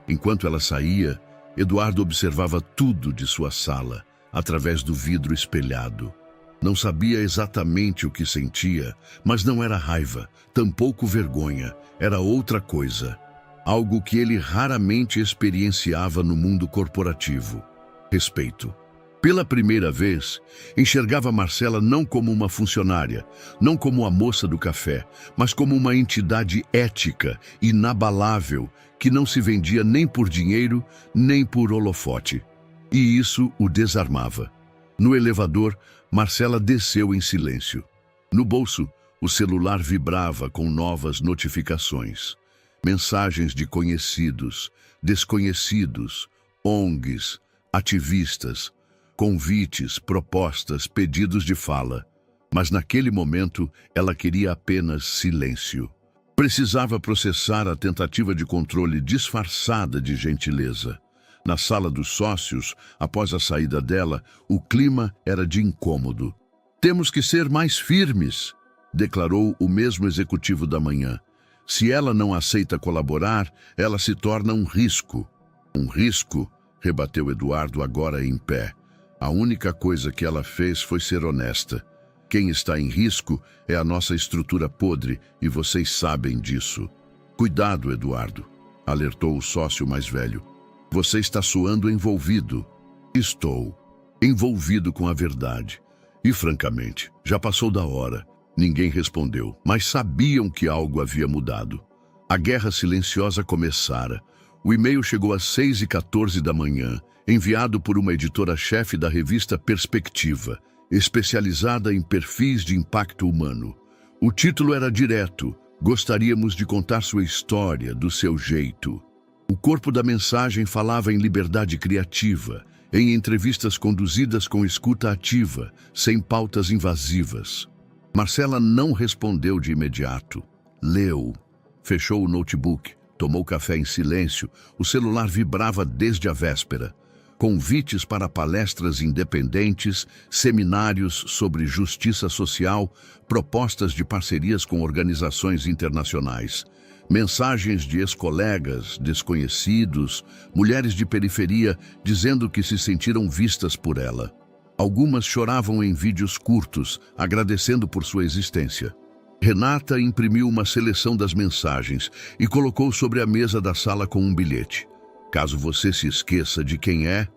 Enquanto ela saía, Eduardo observava tudo de sua sala, através do vidro espelhado. Não sabia exatamente o que sentia, mas não era raiva, tampouco vergonha, era outra coisa. Algo que ele raramente experienciava no mundo corporativo. Respeito. Pela primeira vez, enxergava Marcela não como uma funcionária, não como a moça do café, mas como uma entidade ética, inabalável, que não se vendia nem por dinheiro, nem por holofote. E isso o desarmava. No elevador, Marcela desceu em silêncio. No bolso, o celular vibrava com novas notificações. Mensagens de conhecidos, desconhecidos, ONGs, ativistas, convites, propostas, pedidos de fala. Mas naquele momento, ela queria apenas silêncio. Precisava processar a tentativa de controle disfarçada de gentileza. Na sala dos sócios, após a saída dela, o clima era de incômodo. Temos que ser mais firmes, declarou o mesmo executivo da manhã. Se ela não aceita colaborar, ela se torna um risco. Um risco, rebateu Eduardo agora em pé. A única coisa que ela fez foi ser honesta. Quem está em risco é a nossa estrutura podre e vocês sabem disso. Cuidado, Eduardo, alertou o sócio mais velho. Você está soando envolvido. Estou envolvido com a verdade. E, francamente, já passou da hora. Ninguém respondeu, mas sabiam que algo havia mudado. A guerra silenciosa começara. O e-mail chegou às 6h14 da manhã, enviado por uma editora-chefe da revista Perspectiva. especializada em perfis de impacto humano. O título era direto: gostaríamos de contar sua história do seu jeito. O corpo da mensagem falava em liberdade criativa, em entrevistas conduzidas com escuta ativa, sem pautas invasivas. Marcela não respondeu de imediato. Leu, fechou o notebook, tomou café em silêncio, o celular vibrava desde a véspera. Convites para palestras independentes, seminários sobre justiça social, propostas de parcerias com organizações internacionais. Mensagens de ex-colegas, desconhecidos, mulheres de periferia dizendo que se sentiram vistas por ela. Algumas choravam em vídeos curtos, agradecendo por sua existência. Renata imprimiu uma seleção das mensagens e colocou sobre a mesa da sala com um bilhete. Caso você se esqueça de quem é,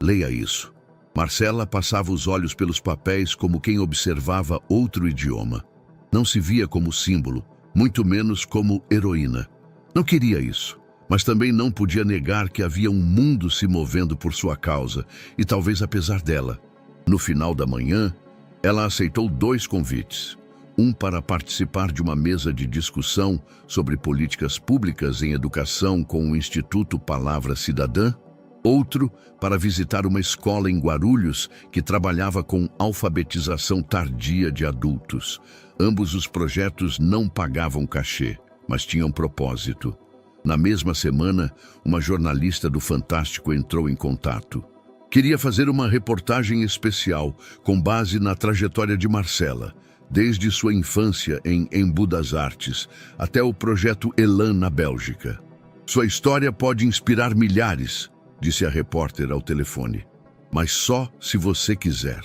leia isso. Marcela passava os olhos pelos papéis como quem observava outro idioma. Não se via como símbolo, muito menos como heroína. Não queria isso, mas também não podia negar que havia um mundo se movendo por sua causa, e talvez apesar dela. No final da manhã, ela aceitou 2 convites. Um para participar de uma mesa de discussão sobre políticas públicas em educação com o Instituto Palavra Cidadã. Outro para visitar uma escola em Guarulhos que trabalhava com alfabetização tardia de adultos. Ambos os projetos não pagavam cachê, mas tinham propósito. Na mesma semana, uma jornalista do Fantástico entrou em contato. Queria fazer uma reportagem especial com base na trajetória de Marcela, desde sua infância em Embu das Artes até o projeto Elan na Bélgica. Sua história pode inspirar milhares, disse a repórter ao telefone, mas só se você quiser.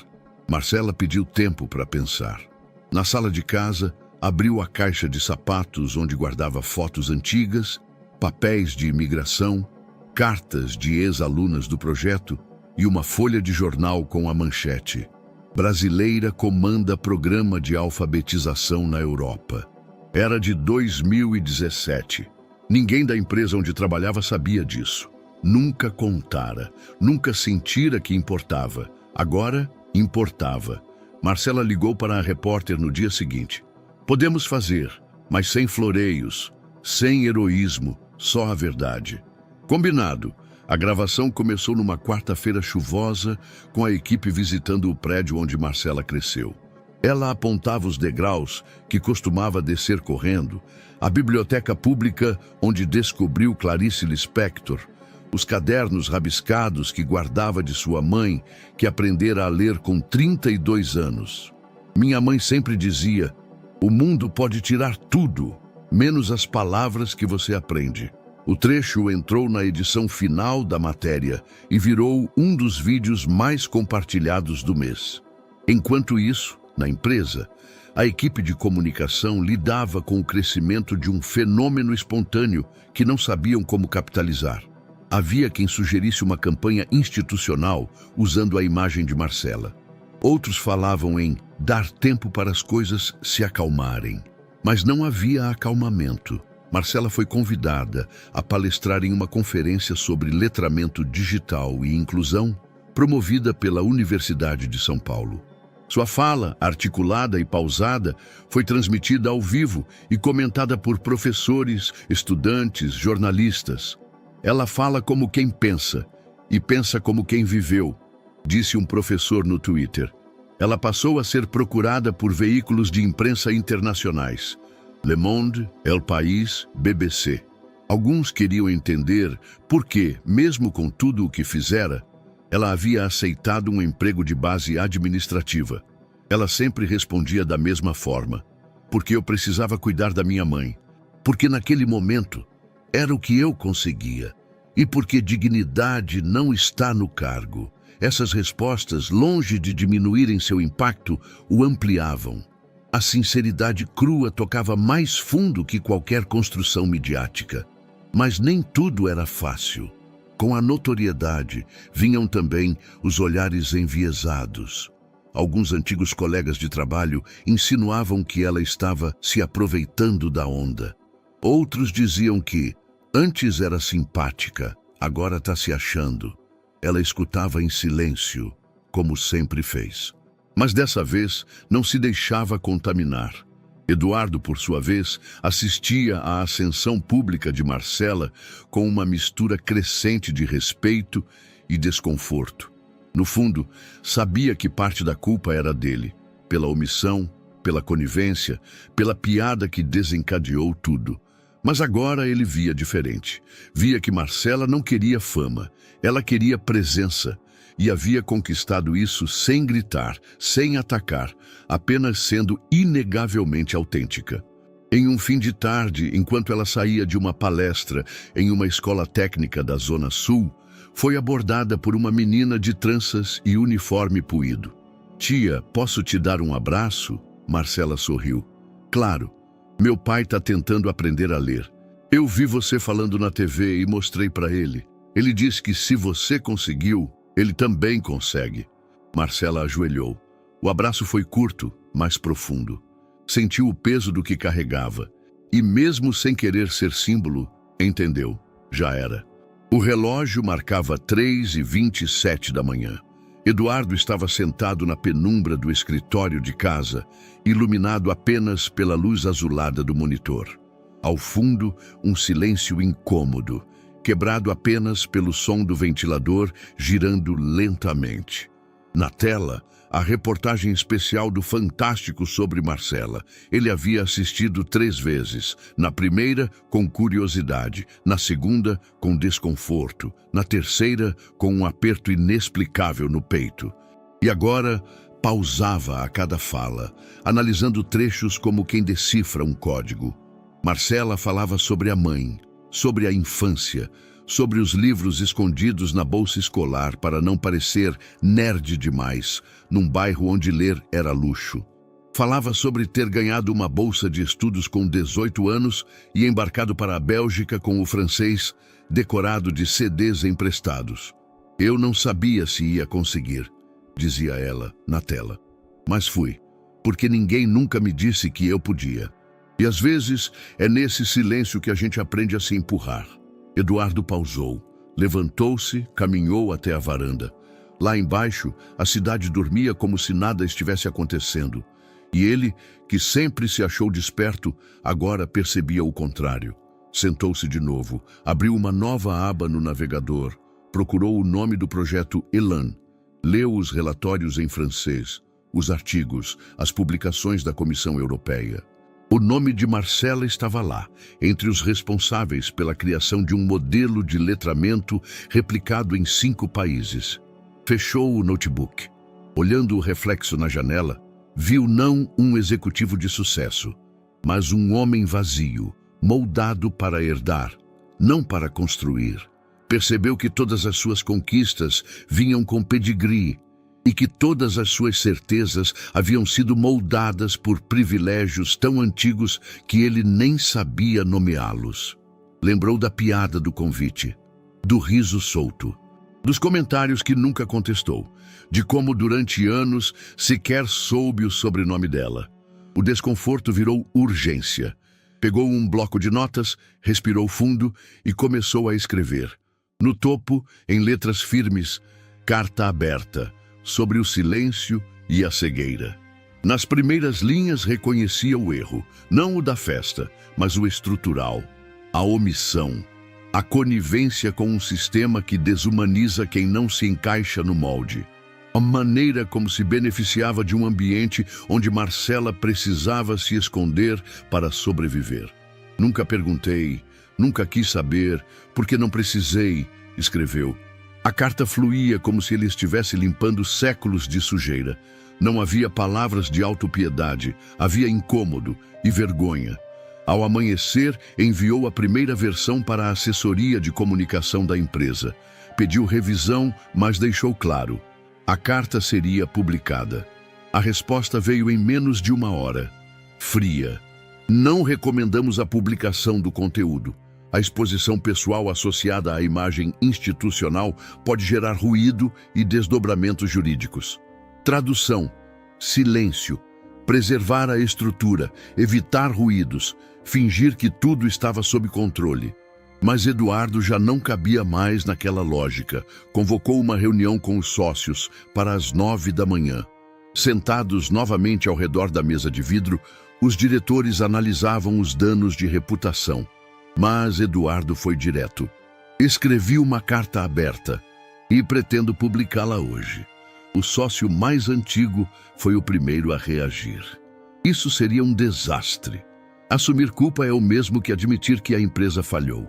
Marcela pediu tempo para pensar. Na sala de casa, abriu a caixa de sapatos onde guardava fotos antigas, papéis de imigração, cartas de ex-alunas do projeto e uma folha de jornal com a manchete: Brasileira comanda programa de alfabetização na Europa. Era de 2017. Ninguém da empresa onde trabalhava sabia disso. Nunca contara, nunca sentira que importava. Agora, importava. Marcela ligou para a repórter no dia seguinte. Podemos fazer, mas sem floreios, sem heroísmo, só a verdade. Combinado. A gravação começou numa quarta-feira chuvosa, com a equipe visitando o prédio onde Marcela cresceu. Ela apontava os degraus que costumava descer correndo, a biblioteca pública onde descobriu Clarice Lispector, os cadernos rabiscados que guardava de sua mãe, que aprendera a ler com 32 anos. Minha mãe sempre dizia: o mundo pode tirar tudo, menos as palavras que você aprende. O trecho entrou na edição final da matéria e virou um dos vídeos mais compartilhados do mês. Enquanto isso, na empresa, a equipe de comunicação lidava com o crescimento de um fenômeno espontâneo que não sabiam como capitalizar. Havia quem sugerisse uma campanha institucional usando a imagem de Marcela. Outros falavam em dar tempo para as coisas se acalmarem. Mas não havia acalmamento. Marcela foi convidada a palestrar em uma conferência sobre letramento digital e inclusão, promovida pela Universidade de São Paulo. Sua fala, articulada e pausada, foi transmitida ao vivo e comentada por professores, estudantes, jornalistas. Ela fala como quem pensa, e pensa como quem viveu, disse um professor no Twitter. Ela passou a ser procurada por veículos de imprensa internacionais. Le Monde, El País, BBC. Alguns queriam entender por que, mesmo com tudo o que fizera, ela havia aceitado um emprego de base administrativa. Ela sempre respondia da mesma forma: porque eu precisava cuidar da minha mãe, porque naquele momento era o que eu conseguia, e porque dignidade não está no cargo. Essas respostas, longe de diminuírem seu impacto, o ampliavam. A sinceridade crua tocava mais fundo que qualquer construção midiática. Mas nem tudo era fácil. Com a notoriedade, vinham também os olhares enviesados. Alguns antigos colegas de trabalho insinuavam que ela estava se aproveitando da onda. Outros diziam que antes era simpática, agora está se achando. Ela escutava em silêncio, como sempre fez. Mas dessa vez não se deixava contaminar. Eduardo, por sua vez, assistia à ascensão pública de Marcela com uma mistura crescente de respeito e desconforto. No fundo, sabia que parte da culpa era dele, pela omissão, pela conivência, pela piada que desencadeou tudo. Mas agora ele via diferente. Via que Marcela não queria fama, ela queria presença. E havia conquistado isso sem gritar, sem atacar, apenas sendo inegavelmente autêntica. Em um fim de tarde, enquanto ela saía de uma palestra em uma escola técnica da Zona Sul, foi abordada por uma menina de tranças e uniforme puído. "Tia, posso te dar um abraço?" Marcela sorriu. "Claro. Meu pai está tentando aprender a ler. Eu vi você falando na TV e mostrei para ele. Ele disse que se você conseguiu, ele também consegue." Marcela ajoelhou. O abraço foi curto, mas profundo. Sentiu o peso do que carregava. E mesmo sem querer ser símbolo, entendeu. Já era. O relógio marcava 3h27 da manhã. Eduardo estava sentado na penumbra do escritório de casa, iluminado apenas pela luz azulada do monitor. Ao fundo, um silêncio incômodo, quebrado apenas pelo som do ventilador girando lentamente. Na tela, a reportagem especial do Fantástico sobre Marcela. Ele havia assistido 3 vezes. Na primeira, com curiosidade. Na segunda, com desconforto. Na terceira, com um aperto inexplicável no peito. E agora, pausava a cada fala, analisando trechos como quem decifra um código. Marcela falava sobre a mãe, sobre a infância, sobre os livros escondidos na bolsa escolar para não parecer nerd demais, num bairro onde ler era luxo. Falava sobre ter ganhado uma bolsa de estudos com 18 anos e embarcado para a Bélgica com o francês, decorado de CDs emprestados. "Eu não sabia se ia conseguir", dizia ela na tela. "Mas fui, porque ninguém nunca me disse que eu podia." E às vezes é nesse silêncio que a gente aprende a se empurrar. Eduardo pausou, levantou-se, caminhou até a varanda. Lá embaixo, a cidade dormia como se nada estivesse acontecendo. E ele, que sempre se achou desperto, agora percebia o contrário. Sentou-se de novo, abriu uma nova aba no navegador, procurou o nome do projeto Elan, leu os relatórios em francês, os artigos, as publicações da Comissão Europeia. O nome de Marcela estava lá, entre os responsáveis pela criação de um modelo de letramento replicado em 5 países. Fechou o notebook. Olhando o reflexo na janela, viu não um executivo de sucesso, mas um homem vazio, moldado para herdar, não para construir. Percebeu que todas as suas conquistas vinham com pedigree, e que todas as suas certezas haviam sido moldadas por privilégios tão antigos que ele nem sabia nomeá-los. Lembrou da piada do convite, do riso solto, dos comentários que nunca contestou, de como durante anos sequer soube o sobrenome dela. O desconforto virou urgência. Pegou um bloco de notas, respirou fundo e começou a escrever. No topo, em letras firmes, carta aberta, sobre o silêncio e a cegueira. Nas primeiras linhas reconhecia o erro, não o da festa, mas o estrutural, a omissão, a conivência com um sistema que desumaniza quem não se encaixa no molde. A maneira como se beneficiava de um ambiente onde Marcela precisava se esconder para sobreviver. "Nunca perguntei, nunca quis saber, porque não precisei", escreveu. A carta fluía como se ele estivesse limpando séculos de sujeira. Não havia palavras de autopiedade, havia incômodo e vergonha. Ao amanhecer, enviou a primeira versão para a assessoria de comunicação da empresa. Pediu revisão, mas deixou claro: a carta seria publicada. A resposta veio em menos de 1 hora. Fria. "Não recomendamos a publicação do conteúdo. A exposição pessoal associada à imagem institucional pode gerar ruído e desdobramentos jurídicos." Tradução: silêncio, preservar a estrutura, evitar ruídos, fingir que tudo estava sob controle. Mas Eduardo já não cabia mais naquela lógica. Convocou uma reunião com os sócios para as 9 da manhã. Sentados novamente ao redor da mesa de vidro, os diretores analisavam os danos de reputação. Mas Eduardo foi direto. Escrevi uma carta aberta e pretendo publicá-la hoje. O sócio mais antigo foi o primeiro a reagir. Isso seria um desastre. Assumir culpa é o mesmo que admitir que a empresa falhou.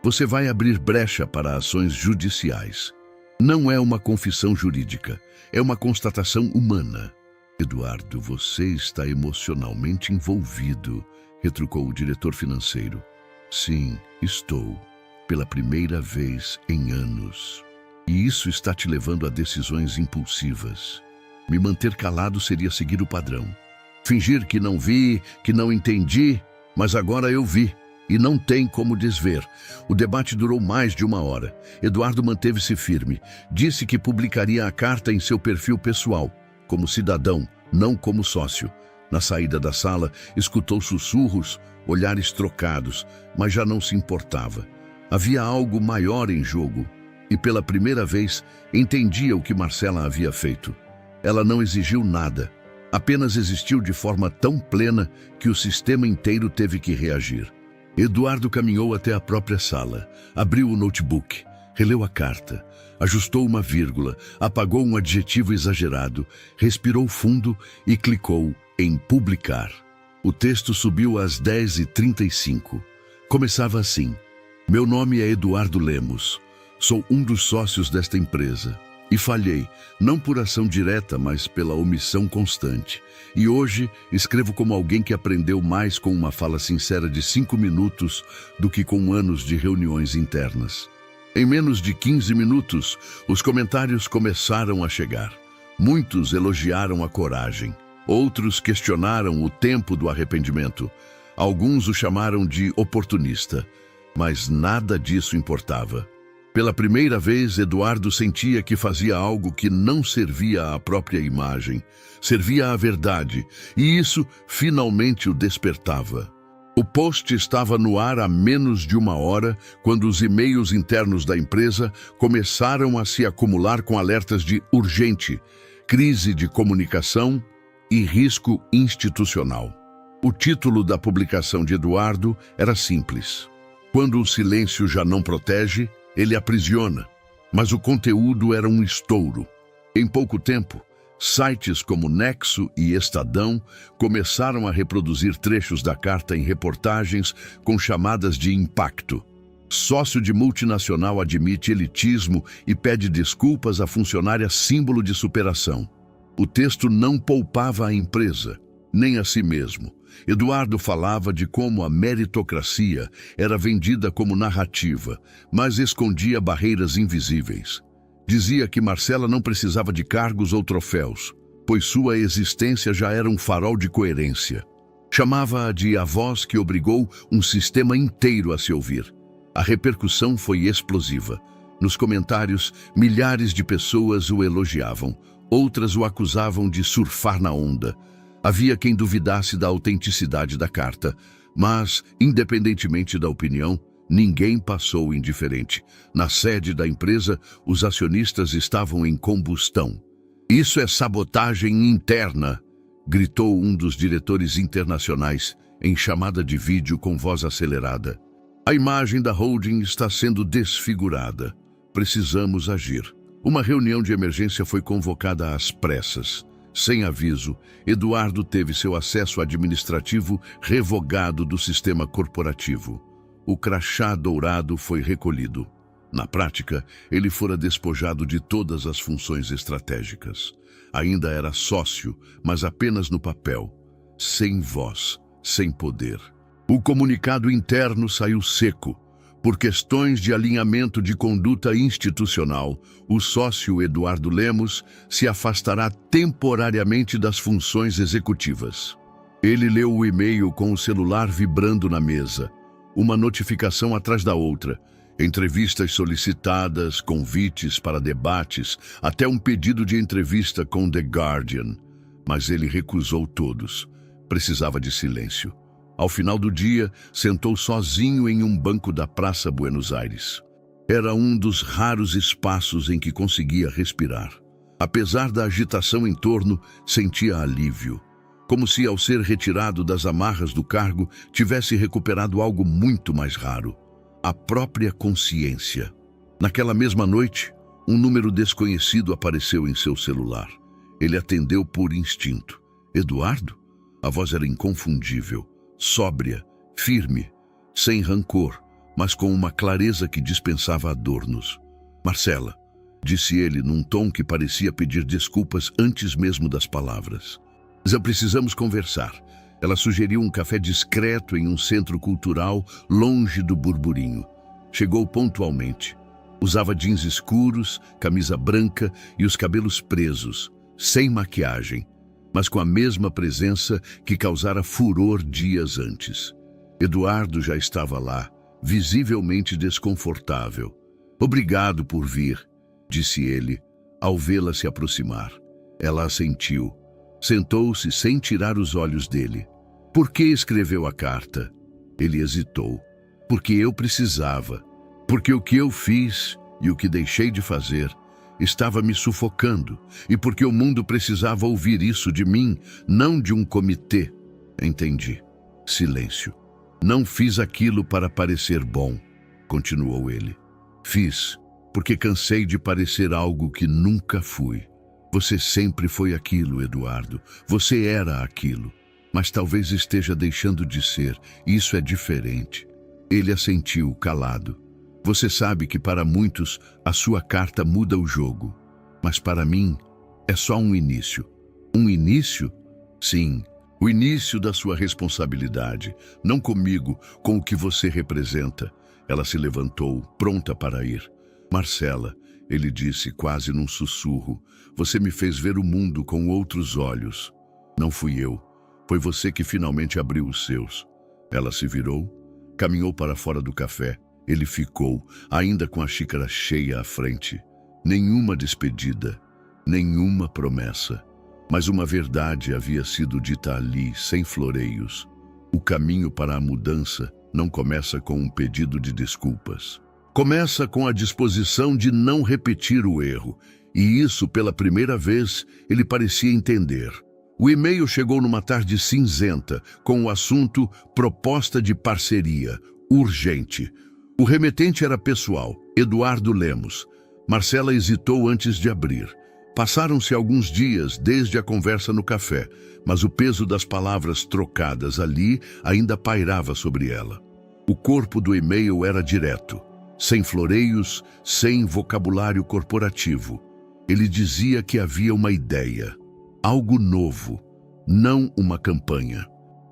Você vai abrir brecha para ações judiciais. Não é uma confissão jurídica, é uma constatação humana. Eduardo, você está emocionalmente envolvido, retrucou o diretor financeiro. Sim, estou. Pela primeira vez em anos. E isso está te levando a decisões impulsivas. Me manter calado seria seguir o padrão. Fingir que não vi, que não entendi, mas agora eu vi. E não tem como desver. O debate durou mais de 1 hora. Eduardo manteve-se firme. Disse que publicaria a carta em seu perfil pessoal, como cidadão, não como sócio. Na saída da sala, escutou sussurros, olhares trocados, mas já não se importava. Havia algo maior em jogo. E pela primeira vez, entendia o que Marcela havia feito. Ela não exigiu nada. Apenas existiu de forma tão plena que o sistema inteiro teve que reagir. Eduardo caminhou até a própria sala, abriu o notebook, releu a carta, ajustou uma vírgula, apagou um adjetivo exagerado, respirou fundo e clicou em publicar. O texto subiu às 10h35. Começava assim: Meu nome é Eduardo Lemos. Sou um dos sócios desta empresa. E falhei, não por ação direta, mas pela omissão constante. E hoje escrevo como alguém que aprendeu mais com uma fala sincera de 5 minutos do que com anos de reuniões internas. Em menos de 15 minutos, os comentários começaram a chegar. Muitos elogiaram a coragem. Outros questionaram o tempo do arrependimento. Alguns o chamaram de oportunista. Mas nada disso importava. Pela primeira vez, Eduardo sentia que fazia algo que não servia à própria imagem, servia à verdade, e isso finalmente o despertava. O post estava no ar há menos de 1 hora, quando os e-mails internos da empresa começaram a se acumular com alertas de urgente, crise de comunicação e risco institucional. O título da publicação de Eduardo era simples: Quando o silêncio já não protege, ele aprisiona, mas o conteúdo era um estouro. Em pouco tempo, sites como Nexo e Estadão começaram a reproduzir trechos da carta em reportagens com chamadas de impacto. Sócio de multinacional admite elitismo e pede desculpas a funcionária símbolo de superação. O texto não poupava a empresa, nem a si mesmo. Eduardo falava de como a meritocracia era vendida como narrativa, mas escondia barreiras invisíveis. Dizia que Marcela não precisava de cargos ou troféus, pois sua existência já era um farol de coerência. Chamava-a de a voz que obrigou um sistema inteiro a se ouvir. A repercussão foi explosiva. Nos comentários, milhares de pessoas o elogiavam, outras o acusavam de surfar na onda. Havia quem duvidasse da autenticidade da carta, mas, independentemente da opinião, ninguém passou indiferente. Na sede da empresa, os acionistas estavam em combustão. Isso é sabotagem interna, gritou um dos diretores internacionais em chamada de vídeo com voz acelerada. A imagem da holding está sendo desfigurada. Precisamos agir. Uma reunião de emergência foi convocada às pressas. Sem aviso, Eduardo teve seu acesso administrativo revogado do sistema corporativo. O crachá dourado foi recolhido. Na prática, ele fora despojado de todas as funções estratégicas. Ainda era sócio, mas apenas no papel, sem voz, sem poder. O comunicado interno saiu seco. Por questões de alinhamento de conduta institucional, o sócio Eduardo Lemos se afastará temporariamente das funções executivas. Ele leu o e-mail com o celular vibrando na mesa, uma notificação atrás da outra, entrevistas solicitadas, convites para debates, até um pedido de entrevista com The Guardian. Mas ele recusou todos. Precisava de silêncio. Ao final do dia, sentou sozinho em um banco da Praça Buenos Aires. Era um dos raros espaços em que conseguia respirar. Apesar da agitação em torno, sentia alívio, como se, ao ser retirado das amarras do cargo, tivesse recuperado algo muito mais raro: a própria consciência. Naquela mesma noite, um número desconhecido apareceu em seu celular. Ele atendeu por instinto. Eduardo? A voz era inconfundível, sóbria, firme, sem rancor, mas com uma clareza que dispensava adornos. Marcela, disse ele num tom que parecia pedir desculpas antes mesmo das palavras. Já precisamos conversar. Ela sugeriu um café discreto em um centro cultural, longe do burburinho. Chegou pontualmente. Usava jeans escuros, camisa branca e os cabelos presos, sem maquiagem, mas com a mesma presença que causara furor dias antes. Eduardo já estava lá, visivelmente desconfortável. Obrigado por vir, disse ele, ao vê-la se aproximar. Ela assentiu. Sentou-se sem tirar os olhos dele. Por que escreveu a carta? Ele hesitou. Porque eu precisava. Porque o que eu fiz e o que deixei de fazer estava me sufocando. E porque o mundo precisava ouvir isso de mim, não de um comitê. Entendi. Silêncio. Não fiz aquilo para parecer bom, continuou ele. Fiz porque cansei de parecer algo que nunca fui. Você sempre foi aquilo, Eduardo. Você era aquilo. Mas talvez esteja deixando de ser. Isso é diferente. Ele assentiu, calado. Você sabe que para muitos a sua carta muda o jogo. Mas para mim é só um início. Um início? Sim, o início da sua responsabilidade. Não comigo, com o que você representa. Ela se levantou, pronta para ir. Marcela, ele disse quase num sussurro, você me fez ver o mundo com outros olhos. Não fui eu. Foi você que finalmente abriu os seus. Ela se virou, caminhou para fora do café. Ele ficou, ainda com a xícara cheia à frente. Nenhuma despedida, nenhuma promessa. Mas uma verdade havia sido dita ali, sem floreios. O caminho para a mudança não começa com um pedido de desculpas. Começa com a disposição de não repetir o erro. E isso, pela primeira vez, ele parecia entender. O e-mail chegou numa tarde cinzenta, com o assunto proposta de parceria, urgente. O remetente era pessoal, Eduardo Lemos. Marcela hesitou antes de abrir. Passaram-se alguns dias desde a conversa no café, mas o peso das palavras trocadas ali ainda pairava sobre ela. O corpo do e-mail era direto, sem floreios, sem vocabulário corporativo. Ele dizia que havia uma ideia, algo novo, não uma campanha,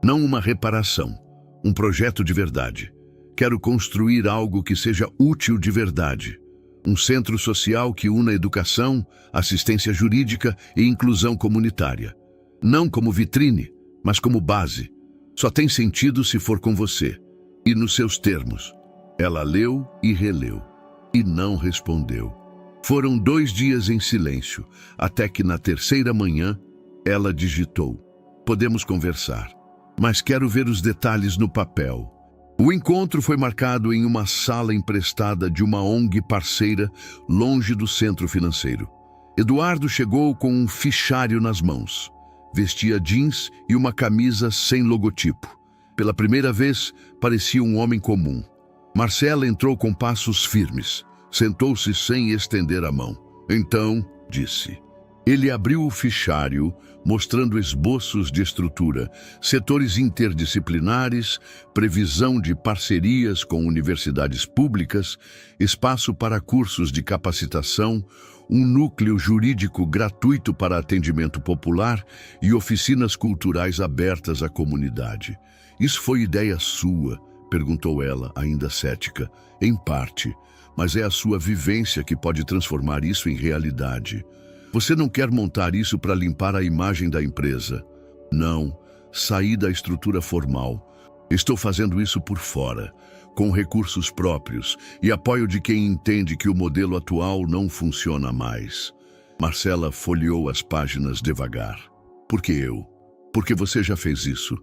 não uma reparação, um projeto de verdade. Quero construir algo que seja útil de verdade. Um centro social que una educação, assistência jurídica e inclusão comunitária. Não como vitrine, mas como base. Só tem sentido se for com você. E nos seus termos. Ela leu e releu. E não respondeu. Foram 2 dias em silêncio, até que na terceira manhã, ela digitou. Podemos conversar, mas quero ver os detalhes no papel. O encontro foi marcado em uma sala emprestada de uma ONG parceira, longe do centro financeiro. Eduardo chegou com um fichário nas mãos. Vestia jeans e uma camisa sem logotipo. Pela primeira vez, parecia um homem comum. Marcela entrou com passos firmes. Sentou-se sem estender a mão. Então, disse. Ele abriu o fichário, mostrando esboços de estrutura, setores interdisciplinares, previsão de parcerias com universidades públicas, espaço para cursos de capacitação, um núcleo jurídico gratuito para atendimento popular e oficinas culturais abertas à comunidade. Isso foi ideia sua? Perguntou ela, ainda cética. Em parte, mas é a sua vivência que pode transformar isso em realidade. Você não quer montar isso para limpar a imagem da empresa. Não, saí da estrutura formal. Estou fazendo isso por fora, com recursos próprios e apoio de quem entende que o modelo atual não funciona mais. Marcela folheou as páginas devagar. Por que eu? Porque você já fez isso.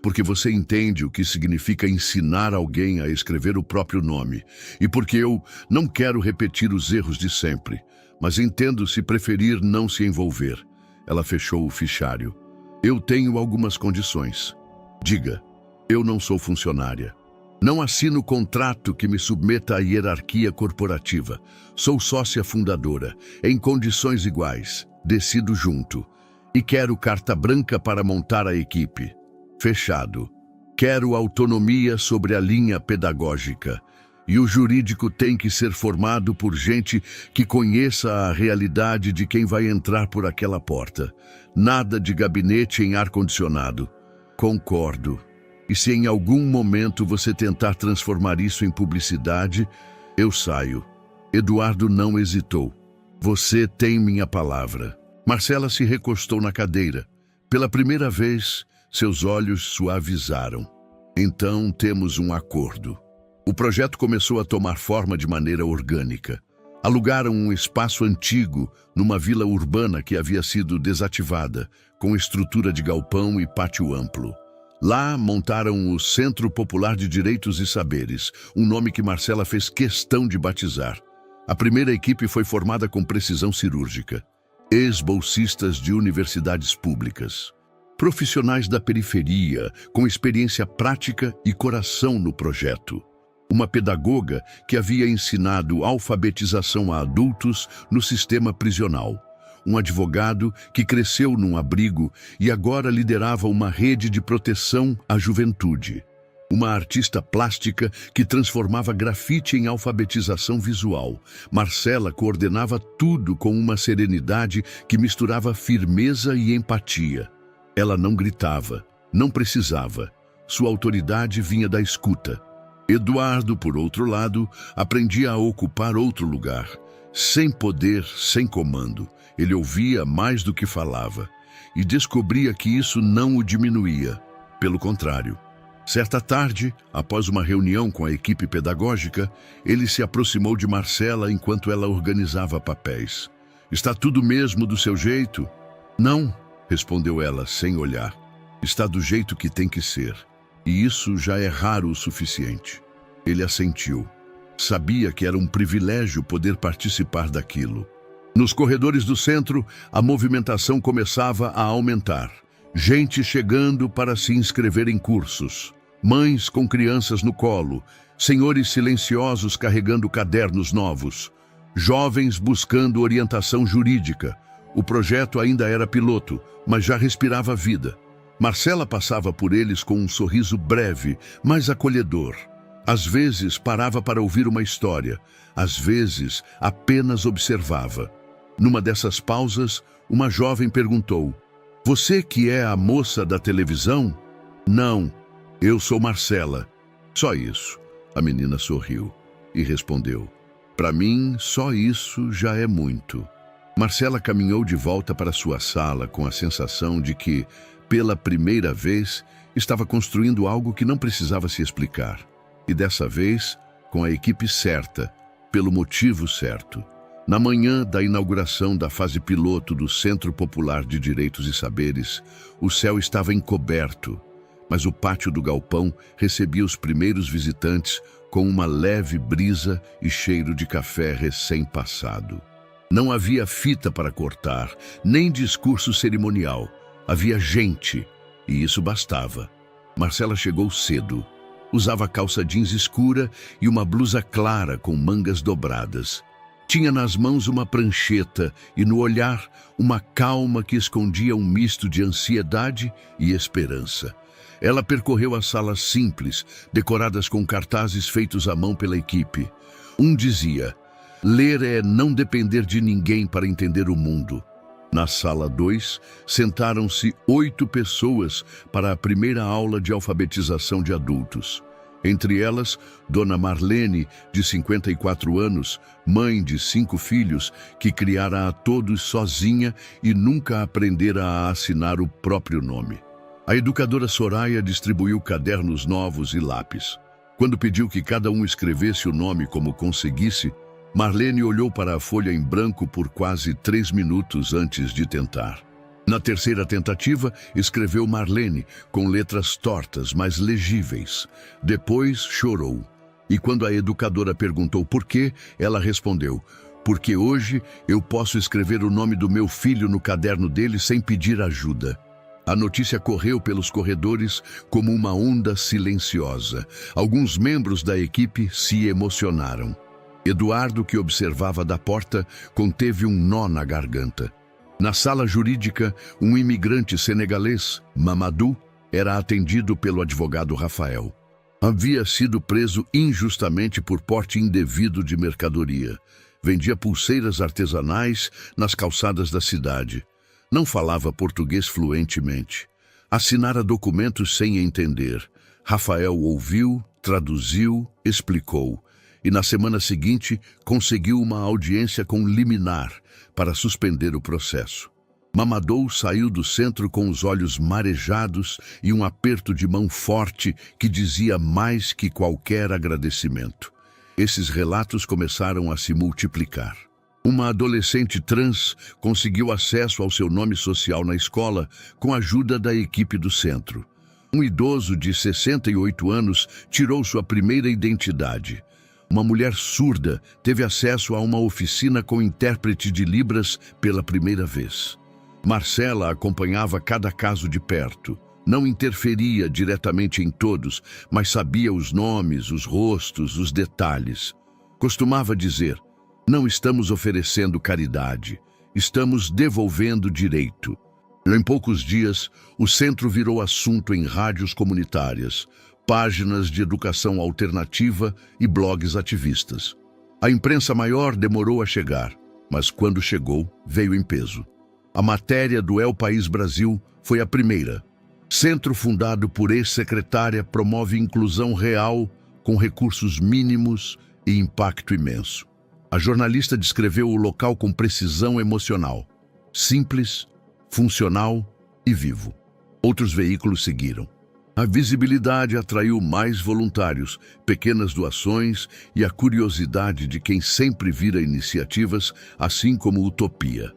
porque você entende o que significa ensinar alguém a escrever o próprio nome, e porque eu não quero repetir os erros de sempre, mas entendo se preferir não se envolver. Ela fechou o fichário. Eu tenho algumas condições. Diga, eu não sou funcionária. Não assino contrato que me submeta à hierarquia corporativa. Sou sócia fundadora, em condições iguais. Decido junto. E quero carta branca para montar a equipe. Fechado. Quero autonomia sobre a linha pedagógica. E o jurídico tem que ser formado por gente que conheça a realidade de quem vai entrar por aquela porta. Nada de gabinete em ar-condicionado. Concordo. E se em algum momento você tentar transformar isso em publicidade, eu saio. Eduardo não hesitou. Você tem minha palavra. Marcela se recostou na cadeira. Pela primeira vez, seus olhos suavizaram. Então temos um acordo. O projeto começou a tomar forma de maneira orgânica. Alugaram um espaço antigo numa vila urbana que havia sido desativada, com estrutura de galpão e pátio amplo. Lá montaram o Centro Popular de Direitos e Saberes, um nome que Marcela fez questão de batizar. A primeira equipe foi formada com precisão cirúrgica. Ex-bolsistas de universidades públicas. Profissionais da periferia, com experiência prática e coração no projeto. Uma pedagoga que havia ensinado alfabetização a adultos no sistema prisional. Um advogado que cresceu num abrigo e agora liderava uma rede de proteção à juventude. Uma artista plástica que transformava grafite em alfabetização visual. Marcela coordenava tudo com uma serenidade que misturava firmeza e empatia. Ela não gritava, não precisava. Sua autoridade vinha da escuta. Eduardo, por outro lado, aprendia a ocupar outro lugar. Sem poder, sem comando. Ele ouvia mais do que falava. E descobria que isso não o diminuía. Pelo contrário. Certa tarde, após uma reunião com a equipe pedagógica, ele se aproximou de Marcela enquanto ela organizava papéis. Está tudo mesmo do seu jeito? Não, respondeu ela, sem olhar. Está do jeito que tem que ser. E isso já é raro o suficiente. Ele assentiu. Sabia que era um privilégio poder participar daquilo. Nos corredores do centro, a movimentação começava a aumentar. Gente chegando para se inscrever em cursos. Mães com crianças no colo. Senhores silenciosos carregando cadernos novos. Jovens buscando orientação jurídica. O projeto ainda era piloto, mas já respirava vida. Marcela passava por eles com um sorriso breve, mas acolhedor. Às vezes parava para ouvir uma história, às vezes apenas observava. Numa dessas pausas, uma jovem perguntou: "Você que é a moça da televisão?" "Não, eu sou Marcela." "Só isso." A menina sorriu e respondeu: "Para mim, só isso já é muito." Marcela caminhou de volta para sua sala com a sensação de que, pela primeira vez, estava construindo algo que não precisava se explicar. E dessa vez, com a equipe certa, pelo motivo certo. Na manhã da inauguração da fase piloto do Centro Popular de Direitos e Saberes, o céu estava encoberto, mas o pátio do galpão recebia os primeiros visitantes com uma leve brisa e cheiro de café recém-passado. Não havia fita para cortar, nem discurso cerimonial. Havia gente, e isso bastava. Marcela chegou cedo. Usava calça jeans escura e uma blusa clara com mangas dobradas. Tinha nas mãos uma prancheta e no olhar uma calma que escondia um misto de ansiedade e esperança. Ela percorreu as salas simples, decoradas com cartazes feitos à mão pela equipe. Um dizia: "Ler é não depender de ninguém para entender o mundo." Na sala 2, sentaram-se 8 pessoas para a primeira aula de alfabetização de adultos. Entre elas, Dona Marlene, de 54 anos, mãe de 5 filhos, que criara a todos sozinha e nunca aprendera a assinar o próprio nome. A educadora Soraya distribuiu cadernos novos e lápis. Quando pediu que cada um escrevesse o nome como conseguisse, Marlene olhou para a folha em branco por quase 3 minutos antes de tentar. Na terceira tentativa, escreveu Marlene, com letras tortas, mas legíveis. Depois chorou. E quando a educadora perguntou por quê, ela respondeu: porque hoje eu posso escrever o nome do meu filho no caderno dele sem pedir ajuda. A notícia correu pelos corredores como uma onda silenciosa. Alguns membros da equipe se emocionaram. Eduardo, que observava da porta, conteve um nó na garganta. Na sala jurídica, um imigrante senegalês, Mamadou, era atendido pelo advogado Rafael. Havia sido preso injustamente por porte indevido de mercadoria. Vendia pulseiras artesanais nas calçadas da cidade. Não falava português fluentemente. Assinara documentos sem entender. Rafael ouviu, traduziu, explicou. E na semana seguinte conseguiu uma audiência com liminar para suspender o processo. Mamadou saiu do centro com os olhos marejados e um aperto de mão forte que dizia mais que qualquer agradecimento. Esses relatos começaram a se multiplicar. Uma adolescente trans conseguiu acesso ao seu nome social na escola com a ajuda da equipe do centro. Um idoso de 68 anos tirou sua primeira identidade. Uma mulher surda teve acesso a uma oficina com intérprete de Libras pela primeira vez. Marcela acompanhava cada caso de perto. Não interferia diretamente em todos, mas sabia os nomes, os rostos, os detalhes. Costumava dizer: não estamos oferecendo caridade, estamos devolvendo direito. Em poucos dias, o centro virou assunto em rádios comunitárias, páginas de educação alternativa e blogs ativistas. A imprensa maior demorou a chegar, mas quando chegou, veio em peso. A matéria do El País Brasil foi a primeira. Centro fundado por ex-secretária promove inclusão real com recursos mínimos e impacto imenso. A jornalista descreveu o local com precisão emocional. Simples, funcional e vivo. Outros veículos seguiram. A visibilidade atraiu mais voluntários, pequenas doações e a curiosidade de quem sempre vira iniciativas, assim como utopia.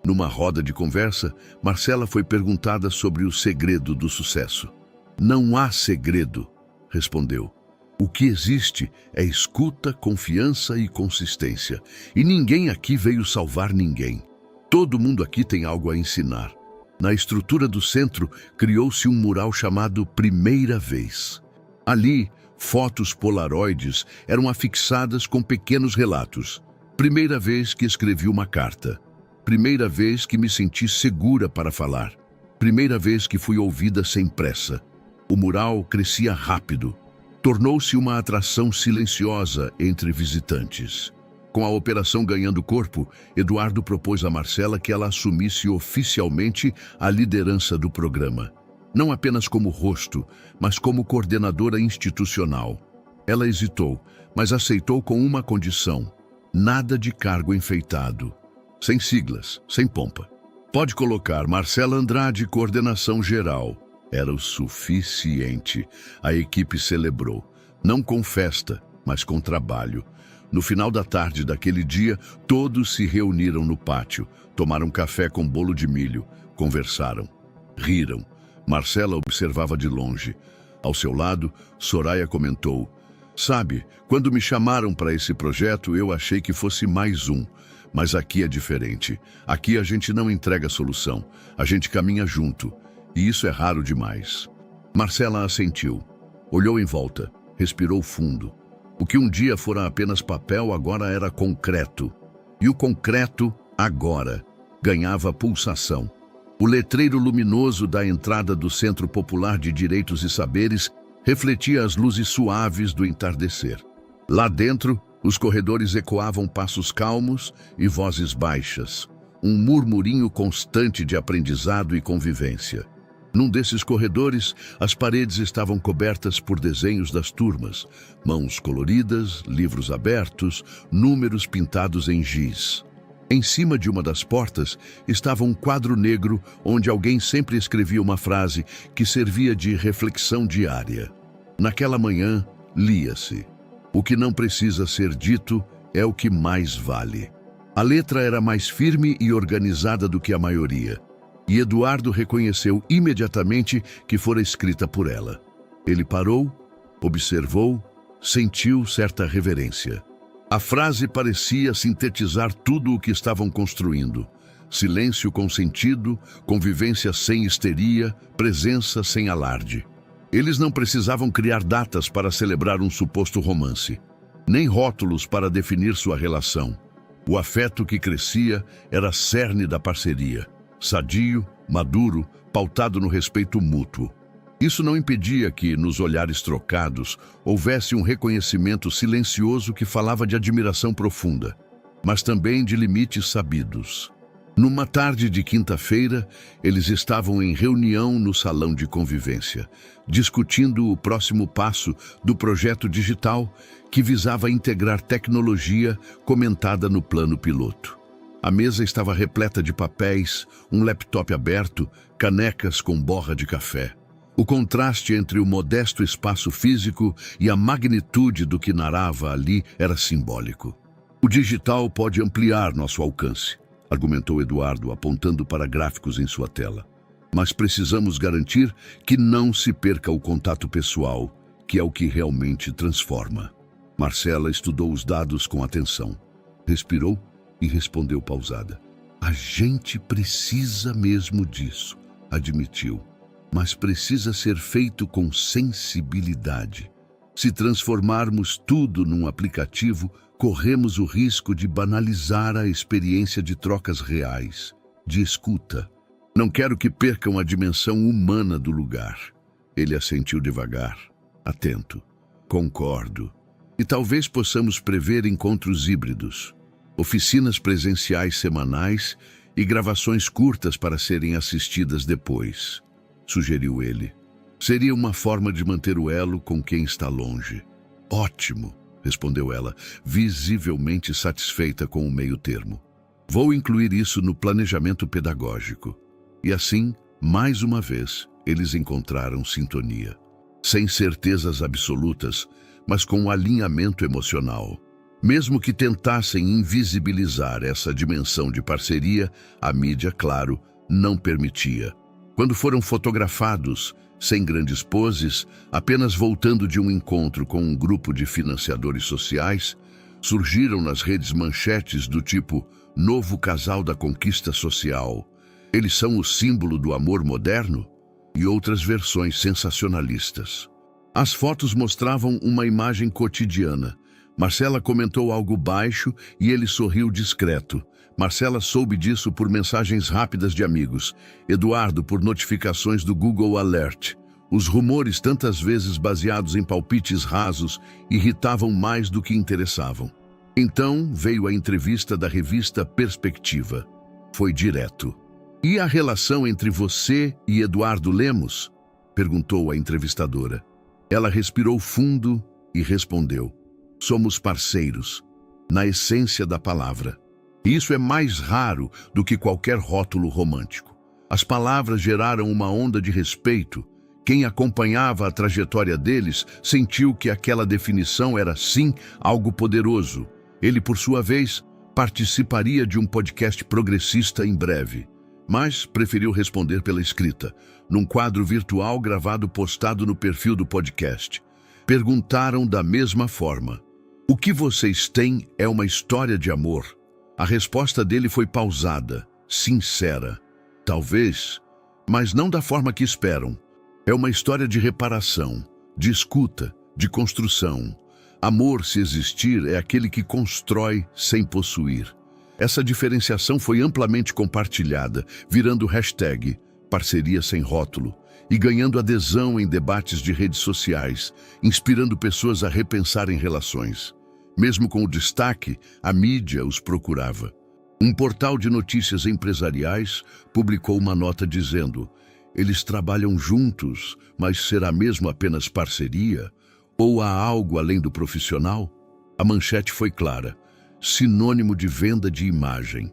Numa roda de conversa, Marcela foi perguntada sobre o segredo do sucesso. Não há segredo, respondeu. O que existe é escuta, confiança e consistência. E ninguém aqui veio salvar ninguém. Todo mundo aqui tem algo a ensinar. Na estrutura do centro, criou-se um mural chamado Primeira Vez. Ali, fotos polaroides eram afixadas com pequenos relatos. Primeira vez que escrevi uma carta. Primeira vez que me senti segura para falar. Primeira vez que fui ouvida sem pressa. O mural crescia rápido. Tornou-se uma atração silenciosa entre visitantes. Com a operação ganhando corpo, Eduardo propôs a Marcela que ela assumisse oficialmente a liderança do programa. Não apenas como rosto, mas como coordenadora institucional. Ela hesitou, mas aceitou com uma condição: nada de cargo enfeitado. Sem siglas, sem pompa. Pode colocar Marcela Andrade, coordenação geral. Era o suficiente. A equipe celebrou, não com festa, mas com trabalho. No final da tarde daquele dia, todos se reuniram no pátio, tomaram café com bolo de milho, conversaram, riram. Marcela observava de longe. Ao seu lado, Soraya comentou: sabe, quando me chamaram para esse projeto, eu achei que fosse mais um. Mas aqui é diferente. Aqui a gente não entrega solução, a gente caminha junto. E isso é raro demais. Marcela assentiu. Olhou em volta, respirou fundo. O que um dia fora apenas papel agora era concreto. E o concreto, agora, ganhava pulsação. O letreiro luminoso da entrada do Centro Popular de Direitos e Saberes refletia as luzes suaves do entardecer. Lá dentro, os corredores ecoavam passos calmos e vozes baixas. Um murmurinho constante de aprendizado e convivência. Num desses corredores, as paredes estavam cobertas por desenhos das turmas, mãos coloridas, livros abertos, números pintados em giz. Em cima de uma das portas estava um quadro negro onde alguém sempre escrevia uma frase que servia de reflexão diária. Naquela manhã, lia-se: o que não precisa ser dito é o que mais vale. A letra era mais firme e organizada do que a maioria. e Eduardo reconheceu imediatamente que fora escrita por ela. Ele parou, observou, sentiu certa reverência. A frase parecia sintetizar tudo o que estavam construindo. Silêncio com sentido, convivência sem histeria, presença sem alarde. Eles não precisavam criar datas para celebrar um suposto romance, nem rótulos para definir sua relação. O afeto que crescia era cerne da parceria, sadio, maduro, pautado no respeito mútuo. Isso não impedia que, nos olhares trocados, houvesse um reconhecimento silencioso que falava de admiração profunda, mas também de limites sabidos. Numa tarde de quinta-feira, eles estavam em reunião no salão de convivência, discutindo o próximo passo do projeto digital que visava integrar tecnologia comentada no plano piloto. A mesa estava repleta de papéis, um laptop aberto, canecas com borra de café. O contraste entre o modesto espaço físico e a magnitude do que narrava ali era simbólico. O digital pode ampliar nosso alcance, argumentou Eduardo, apontando para gráficos em sua tela. Mas precisamos garantir que não se perca o contato pessoal, que é o que realmente transforma. Marcela estudou os dados com atenção, respirou e respondeu pausada. A gente precisa mesmo disso, admitiu. Mas precisa ser feito com sensibilidade. Se transformarmos tudo num aplicativo, corremos o risco de banalizar a experiência de trocas reais, de escuta. Não quero que percam a dimensão humana do lugar. Ele assentiu devagar, atento. Concordo. E talvez possamos prever encontros híbridos, oficinas presenciais semanais e gravações curtas para serem assistidas depois, sugeriu ele. Seria uma forma de manter o elo com quem está longe. Ótimo, respondeu ela, visivelmente satisfeita com o meio termo. Vou incluir isso no planejamento pedagógico. E assim, mais uma vez, eles encontraram sintonia. Sem certezas absolutas, mas com um alinhamento emocional. Mesmo que tentassem invisibilizar essa dimensão de parceria, a mídia, claro, não permitia. Quando foram fotografados, sem grandes poses, apenas voltando de um encontro com um grupo de financiadores sociais, surgiram nas redes manchetes do tipo "Novo casal da conquista social", "Eles são o símbolo do amor moderno" e outras versões sensacionalistas. As fotos mostravam uma imagem cotidiana. Marcela comentou algo baixo e ele sorriu discreto. Marcela soube disso por mensagens rápidas de amigos. Eduardo por notificações do Google Alert. Os rumores, tantas vezes baseados em palpites rasos, irritavam mais do que interessavam. Então veio a entrevista da revista Perspectiva. Foi direto. "E a relação entre você e Eduardo Lemos?" perguntou a entrevistadora. Ela respirou fundo e respondeu: "Somos parceiros, na essência da palavra. Isso é mais raro do que qualquer rótulo romântico." As palavras geraram uma onda de respeito. Quem acompanhava a trajetória deles sentiu que aquela definição era, sim, algo poderoso. Ele, por sua vez, participaria de um podcast progressista em breve, mas preferiu responder pela escrita, num quadro virtual gravado postado no perfil do podcast. Perguntaram da mesma forma: "O que vocês têm é uma história de amor?" A resposta dele foi pausada, sincera. "Talvez, mas não da forma que esperam. É uma história de reparação, de escuta, de construção. Amor, se existir, é aquele que constrói sem possuir." Essa diferenciação foi amplamente compartilhada, virando hashtag Parceria Sem Rótulo e ganhando adesão em debates de redes sociais, inspirando pessoas a repensarem relações. Mesmo com o destaque, a mídia os procurava. Um portal de notícias empresariais publicou uma nota dizendo: "Eles trabalham juntos, mas será mesmo apenas parceria? Ou há algo além do profissional?" A manchete foi clara: sinônimo de venda de imagem.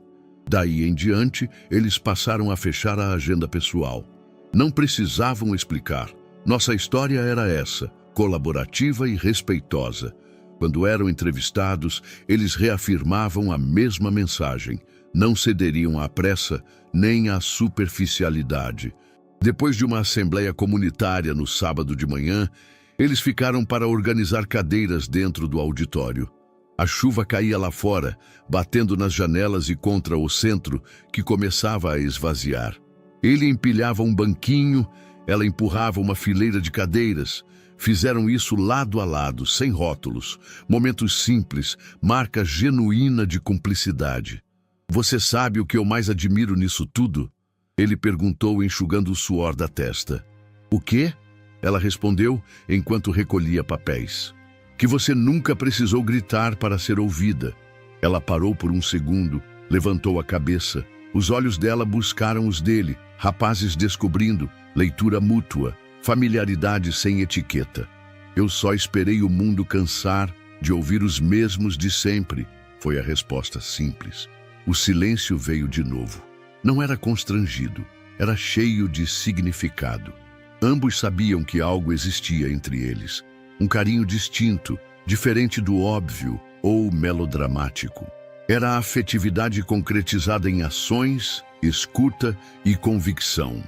Daí em diante, eles passaram a fechar a agenda pessoal. Não precisavam explicar. Nossa história era essa, colaborativa e respeitosa. Quando eram entrevistados, eles reafirmavam a mesma mensagem: Não cederiam à pressa nem à superficialidade. Depois de uma assembleia comunitária no sábado de manhã, eles ficaram para organizar cadeiras dentro do auditório. A chuva caía lá fora, batendo nas janelas e contra o centro, que começava a esvaziar. Ele empilhava um banquinho, ela empurrava uma fileira de cadeiras. Fizeram isso lado a lado, sem rótulos. Momentos simples, marca genuína de cumplicidade. "Você sabe o que eu mais admiro nisso tudo?" Ele perguntou, enxugando o suor da testa. "O quê?" Ela respondeu, enquanto recolhia papéis. "Que você nunca precisou gritar para ser ouvida." Ela parou por um segundo, levantou a cabeça. Os olhos dela buscaram os dele, rapazes descobrindo, leitura mútua, familiaridade sem etiqueta. "Eu só esperei o mundo cansar de ouvir os mesmos de sempre", foi a resposta simples. O silêncio veio de novo. Não era constrangido, era cheio de significado. Ambos sabiam que algo existia entre eles. Um carinho distinto, diferente do óbvio ou melodramático. Era a afetividade concretizada em ações, escuta e convicção.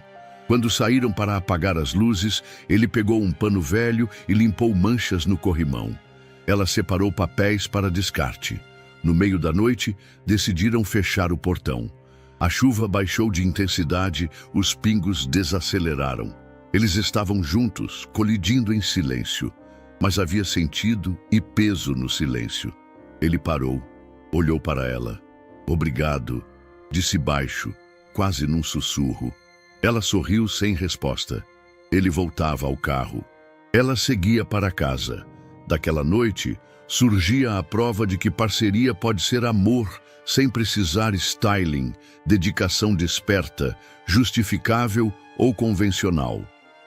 Quando saíram para apagar as luzes, ele pegou um pano velho e limpou manchas no corrimão. Ela separou papéis para descarte. No meio da noite, decidiram fechar o portão. A chuva baixou de intensidade, os pingos desaceleraram. Eles estavam juntos, colidindo em silêncio, mas havia sentido e peso no silêncio. Ele parou, olhou para ela. "Obrigado", disse baixo, quase num sussurro. Ela sorriu sem resposta. Ele voltava ao carro. Ela seguia para casa. Daquela noite, surgia a prova de que parceria pode ser amor, sem precisar styling, dedicação desperta, justificável ou convencional.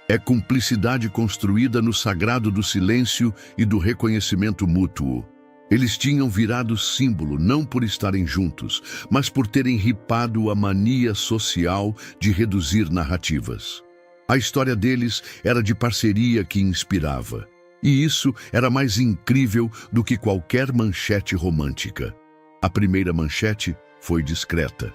É cumplicidade construída no sagrado do silêncio e do reconhecimento mútuo. Eles tinham virado símbolo não por estarem juntos, mas por terem ripado a mania social de reduzir narrativas. A história deles era de parceria que inspirava. E isso era mais incrível do que qualquer manchete romântica. A primeira manchete foi discreta.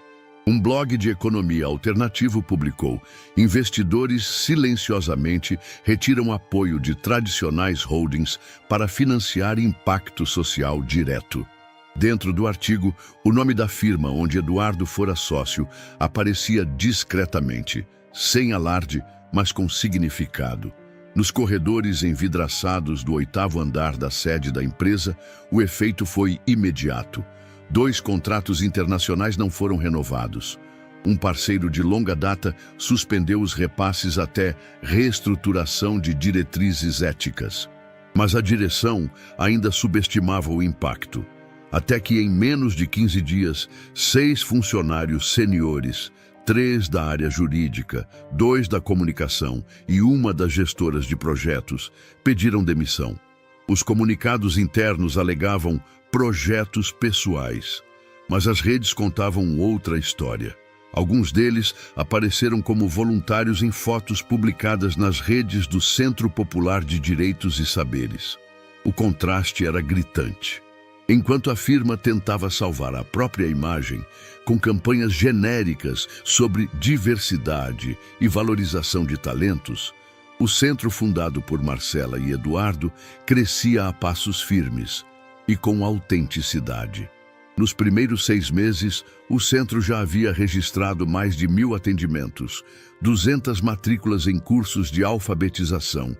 Um blog de economia alternativo publicou: "Investidores silenciosamente retiram apoio de tradicionais holdings para financiar impacto social direto." Dentro do artigo, o nome da firma onde Eduardo fora sócio aparecia discretamente, sem alarde, mas com significado. Nos corredores envidraçados do 8º andar da sede da empresa, o efeito foi imediato. 2 contratos internacionais não foram renovados. Um parceiro de longa data suspendeu os repasses até reestruturação de diretrizes éticas. Mas a direção ainda subestimava o impacto. Até que em menos de 15 dias, 6 funcionários seniores, 3 da área jurídica, 2 da comunicação e 1 das gestoras de projetos, pediram demissão. Os comunicados internos alegavam projetos pessoais, mas as redes contavam outra história. Alguns deles apareceram como voluntários em fotos publicadas nas redes do Centro Popular de Direitos e Saberes. O contraste era gritante. Enquanto a firma tentava salvar a própria imagem com campanhas genéricas sobre diversidade e valorização de talentos, o centro fundado por Marcela e Eduardo crescia a passos firmes e com autenticidade. Nos primeiros 6 meses, o centro já havia registrado mais de 1.000 atendimentos, 200 matrículas em cursos de alfabetização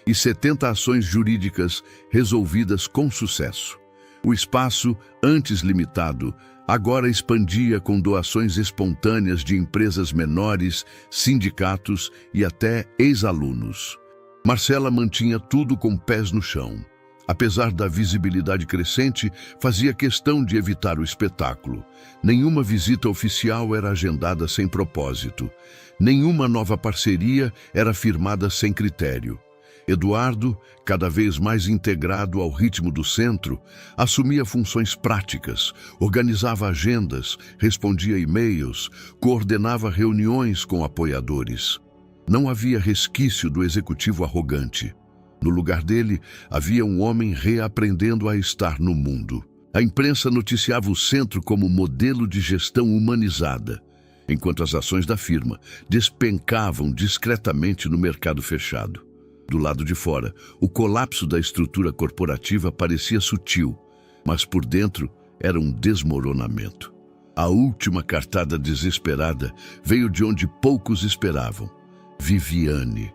e 70 ações jurídicas resolvidas com sucesso. O espaço, antes limitado, agora expandia com doações espontâneas de empresas menores, sindicatos e até ex-alunos. Marcela mantinha tudo com pés no chão. Apesar da visibilidade crescente, fazia questão de evitar o espetáculo. Nenhuma visita oficial era agendada sem propósito. Nenhuma nova parceria era firmada sem critério. Eduardo, cada vez mais integrado ao ritmo do centro, assumia funções práticas, organizava agendas, respondia e-mails, coordenava reuniões com apoiadores. Não havia resquício do executivo arrogante. No lugar dele, havia um homem reaprendendo a estar no mundo. A imprensa noticiava o centro como modelo de gestão humanizada, enquanto as ações da firma despencavam discretamente no mercado fechado. Do lado de fora, o colapso da estrutura corporativa parecia sutil, mas por dentro era um desmoronamento. A última cartada desesperada veio de onde poucos esperavam: Viviane.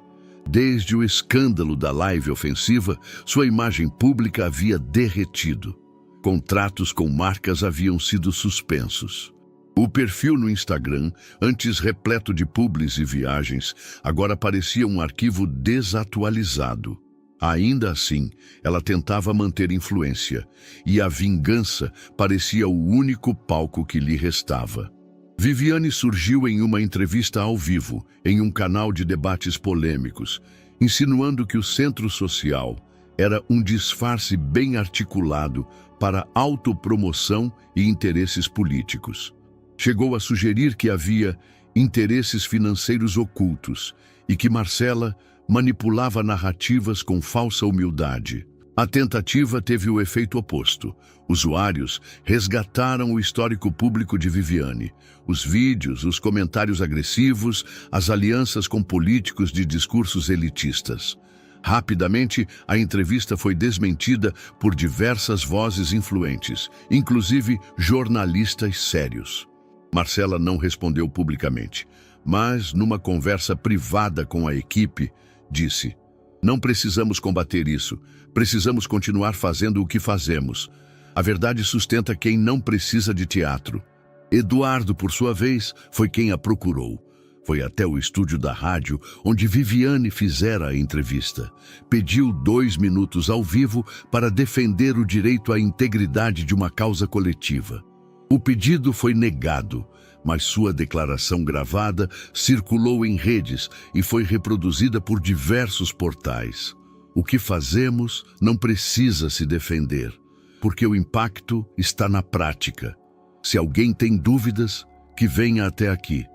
Desde o escândalo da live ofensiva, sua imagem pública havia derretido. Contratos com marcas haviam sido suspensos. O perfil no Instagram, antes repleto de publis e viagens, agora parecia um arquivo desatualizado. Ainda assim, ela tentava manter influência, e a vingança parecia o único palco que lhe restava. Viviane surgiu em uma entrevista ao vivo, em um canal de debates polêmicos, insinuando que o centro social era um disfarce bem articulado para autopromoção e interesses políticos. Chegou a sugerir que havia interesses financeiros ocultos e que Marcela manipulava narrativas com falsa humildade. A tentativa teve o efeito oposto. Usuários resgataram o histórico público de Viviane, os vídeos, os comentários agressivos, as alianças com políticos de discursos elitistas. Rapidamente, a entrevista foi desmentida por diversas vozes influentes, inclusive jornalistas sérios. Marcela não respondeu publicamente, mas, numa conversa privada com a equipe, disse: "Não precisamos combater isso. Precisamos continuar fazendo o que fazemos. A verdade sustenta quem não precisa de teatro." Eduardo, por sua vez, foi quem a procurou. Foi até o estúdio da rádio, onde Viviane fizera a entrevista. Pediu 2 minutos ao vivo para defender o direito à integridade de uma causa coletiva. O pedido foi negado, mas sua declaração gravada circulou em redes e foi reproduzida por diversos portais. O que fazemos não precisa se defender, porque o impacto está na prática. Se alguém tem dúvidas, que venha até aqui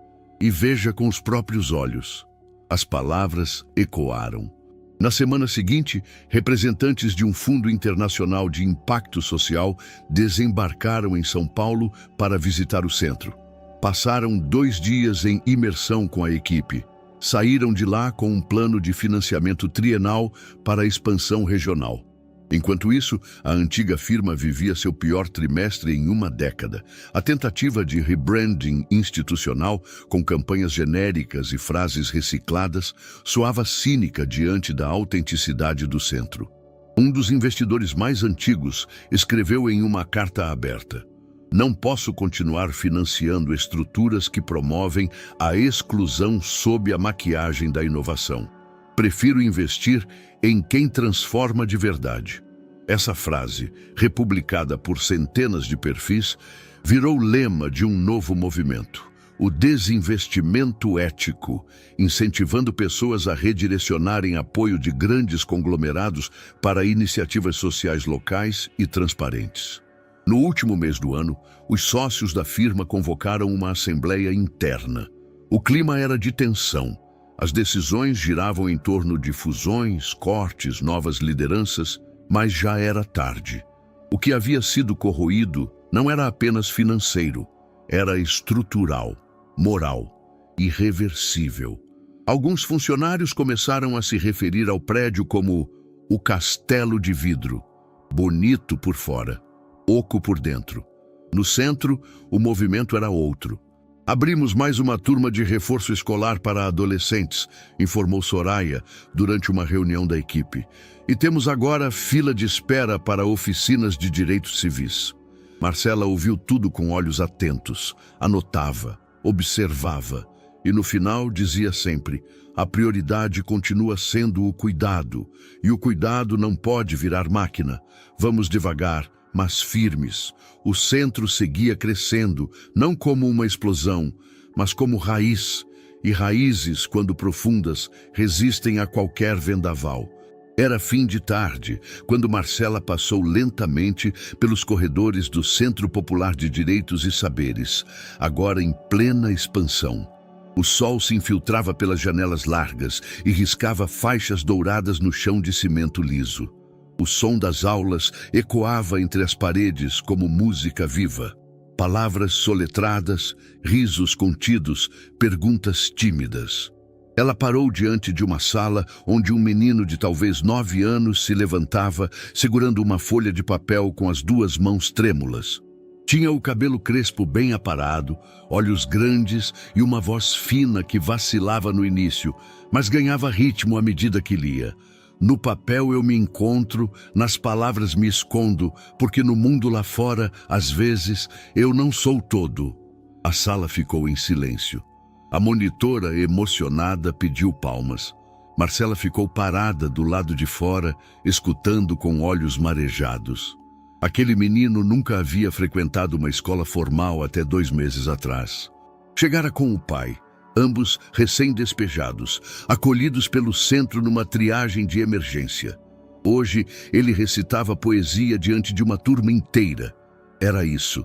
e veja com os próprios olhos. As palavras ecoaram. Na semana seguinte, representantes de um fundo internacional de impacto social desembarcaram em São Paulo para visitar o centro. Passaram 2 dias em imersão com a equipe. Saíram de lá com um plano de financiamento trienal para a expansão regional. Enquanto isso, a antiga firma vivia seu pior trimestre em uma década. A tentativa de rebranding institucional, com campanhas genéricas e frases recicladas, soava cínica diante da autenticidade do centro. Um dos investidores mais antigos escreveu em uma carta aberta: "Não posso continuar financiando estruturas que promovem a exclusão sob a maquiagem da inovação. Prefiro investir em quem transforma de verdade." Essa frase, republicada por centenas de perfis, virou lema de um novo movimento: o desinvestimento ético, incentivando pessoas a redirecionarem apoio de grandes conglomerados para iniciativas sociais locais e transparentes. No último mês do ano, os sócios da firma convocaram uma assembleia interna. O clima era de tensão. As decisões giravam em torno de fusões, cortes, novas lideranças, mas já era tarde. O que havia sido corroído não era apenas financeiro, era estrutural, moral, irreversível. Alguns funcionários começaram a se referir ao prédio como o castelo de vidro, bonito por fora, oco por dentro. No centro, o movimento era outro. "Abrimos mais uma turma de reforço escolar para adolescentes", informou Soraya durante uma reunião da equipe. "E temos agora fila de espera para oficinas de direitos civis." Marcela ouviu tudo com olhos atentos, anotava, observava e no final dizia sempre: "A prioridade continua sendo o cuidado, e o cuidado não pode virar máquina. Vamos devagar, mas firmes." O centro seguia crescendo, não como uma explosão, mas como raiz, e raízes, quando profundas, resistem a qualquer vendaval. Era fim de tarde, quando Marcela passou lentamente pelos corredores do Centro Popular de Direitos e Saberes, agora em plena expansão. O sol se infiltrava pelas janelas largas e riscava faixas douradas no chão de cimento liso. O som das aulas ecoava entre as paredes como música viva. Palavras soletradas, risos contidos, perguntas tímidas. Ela parou diante de uma sala onde um menino de talvez 9 anos se levantava, segurando uma folha de papel com as 2 mãos trêmulas. Tinha o cabelo crespo bem aparado, olhos grandes e uma voz fina que vacilava no início, mas ganhava ritmo à medida que lia. No papel eu me encontro, nas palavras me escondo, porque no mundo lá fora, às vezes, eu não sou todo. A sala ficou em silêncio. A monitora, emocionada, pediu palmas. Marcela ficou parada do lado de fora, escutando com olhos marejados. Aquele menino nunca havia frequentado uma escola formal até 2 meses atrás. Chegara com o pai. Ambos recém-despejados, acolhidos pelo centro numa triagem de emergência. Hoje, ele recitava poesia diante de uma turma inteira. Era isso.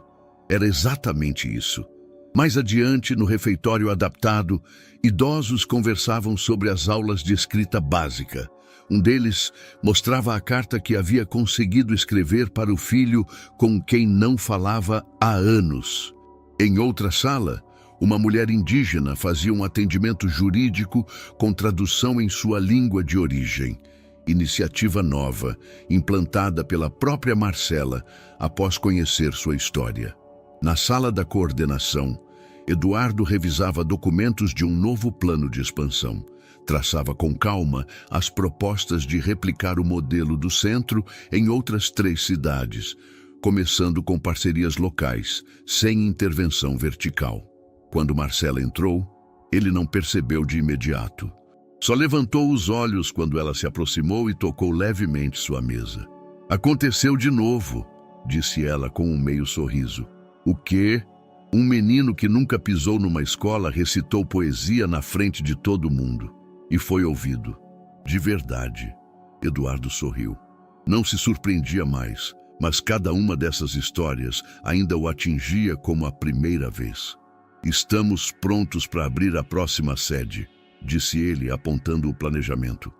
Era exatamente isso. Mais adiante, no refeitório adaptado, idosos conversavam sobre as aulas de escrita básica. Um deles mostrava a carta que havia conseguido escrever para o filho com quem não falava há anos. Em outra sala, uma mulher indígena fazia um atendimento jurídico com tradução em sua língua de origem. Iniciativa nova, implantada pela própria Marcela após conhecer sua história. Na sala da coordenação, Eduardo revisava documentos de um novo plano de expansão. Traçava com calma as propostas de replicar o modelo do centro em outras 3 cidades, começando com parcerias locais, sem intervenção vertical. Quando Marcela entrou, ele não percebeu de imediato. Só levantou os olhos quando ela se aproximou e tocou levemente sua mesa. "Aconteceu de novo", disse ela com um meio sorriso. "O quê?" Um menino que nunca pisou numa escola recitou poesia na frente de todo mundo. E foi ouvido. De verdade. Eduardo sorriu. Não se surpreendia mais, mas cada uma dessas histórias ainda o atingia como a primeira vez. "Estamos prontos para abrir a próxima sede", disse ele, apontando o planejamento.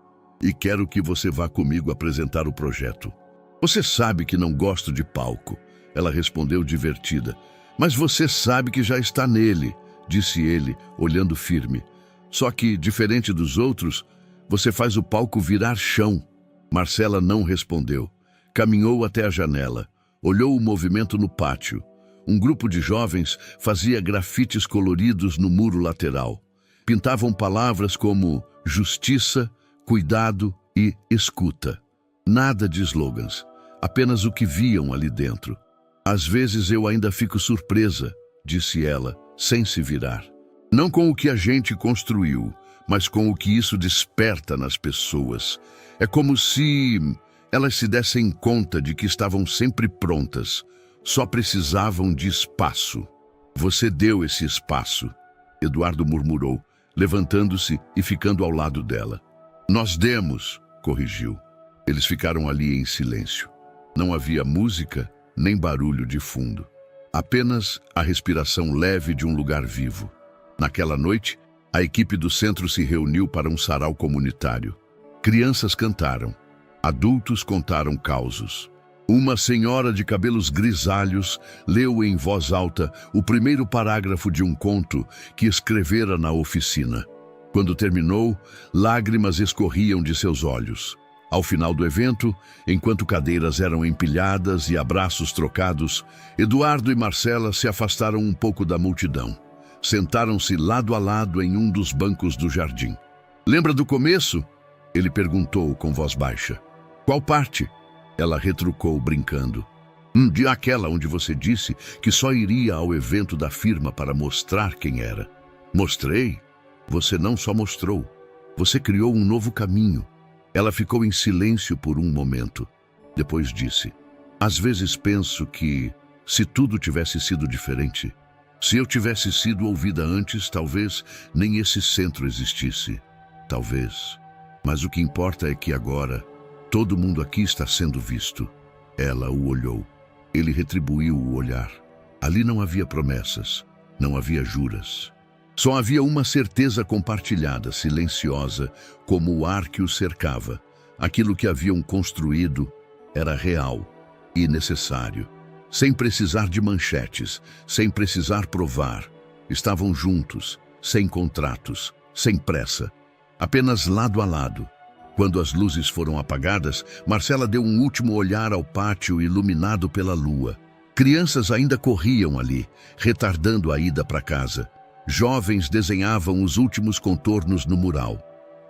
"E quero que você vá comigo apresentar o projeto." "Você sabe que não gosto de palco", ela respondeu divertida. "Mas você sabe que já está nele", disse ele, olhando firme. "Só que, diferente dos outros, você faz o palco virar chão." Marcela não respondeu. Caminhou até a janela. Olhou o movimento no pátio. Um grupo de jovens fazia grafites coloridos no muro lateral. Pintavam palavras como justiça, cuidado e escuta. Nada de slogans, apenas o que viam ali dentro. "Às vezes eu ainda fico surpresa", disse ela, sem se virar. "Não com o que a gente construiu, mas com o que isso desperta nas pessoas. É como se elas se dessem conta de que estavam sempre prontas. Só precisavam de espaço." "Você deu esse espaço", Eduardo murmurou, levantando-se e ficando ao lado dela. "Nós demos", corrigiu. Eles ficaram ali em silêncio. Não havia música nem barulho de fundo. Apenas a respiração leve de um lugar vivo. Naquela noite, a equipe do centro se reuniu para um sarau comunitário. Crianças cantaram. Adultos contaram causos. Uma senhora de cabelos grisalhos leu em voz alta o primeiro parágrafo de um conto que escrevera na oficina. Quando terminou, lágrimas escorriam de seus olhos. Ao final do evento, enquanto cadeiras eram empilhadas e abraços trocados, Eduardo e Marcela se afastaram um pouco da multidão. Sentaram-se lado a lado em um dos bancos do jardim. "Lembra do começo?" ele perguntou com voz baixa. "Qual parte?" Ela retrucou, brincando. De aquela onde você disse que só iria ao evento da firma para mostrar quem era." "Mostrei? Você não só mostrou. Você criou um novo caminho." Ela ficou em silêncio por um momento. Depois disse: "Às vezes penso que, se tudo tivesse sido diferente, se eu tivesse sido ouvida antes, talvez nem esse centro existisse. Talvez. Mas o que importa é que agora, todo mundo aqui está sendo visto." Ela o olhou. Ele retribuiu o olhar. Ali não havia promessas, não havia juras. Só havia uma certeza compartilhada, silenciosa, como o ar que o cercava. Aquilo que haviam construído era real e necessário. Sem precisar de manchetes, sem precisar provar. Estavam juntos, sem contratos, sem pressa, apenas lado a lado. Quando as luzes foram apagadas, Marcela deu um último olhar ao pátio iluminado pela lua. Crianças ainda corriam ali, retardando a ida para casa. Jovens desenhavam os últimos contornos no mural.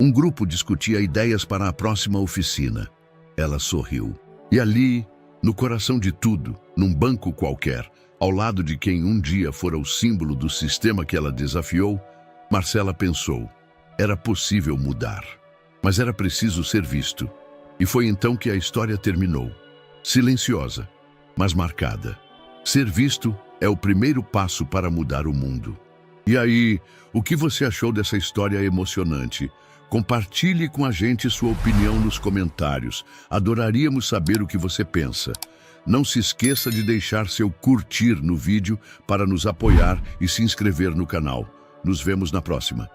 Um grupo discutia ideias para a próxima oficina. Ela sorriu. E ali, no coração de tudo, num banco qualquer, ao lado de quem um dia fora o símbolo do sistema que ela desafiou, Marcela pensou: era possível mudar, mas era preciso ser visto. E foi então que a história terminou. Silenciosa, mas marcada. Ser visto é o primeiro passo para mudar o mundo. E aí, o que você achou dessa história emocionante? Compartilhe com a gente sua opinião nos comentários. Adoraríamos saber o que você pensa. Não se esqueça de deixar seu curtir no vídeo para nos apoiar e se inscrever no canal. Nos vemos na próxima.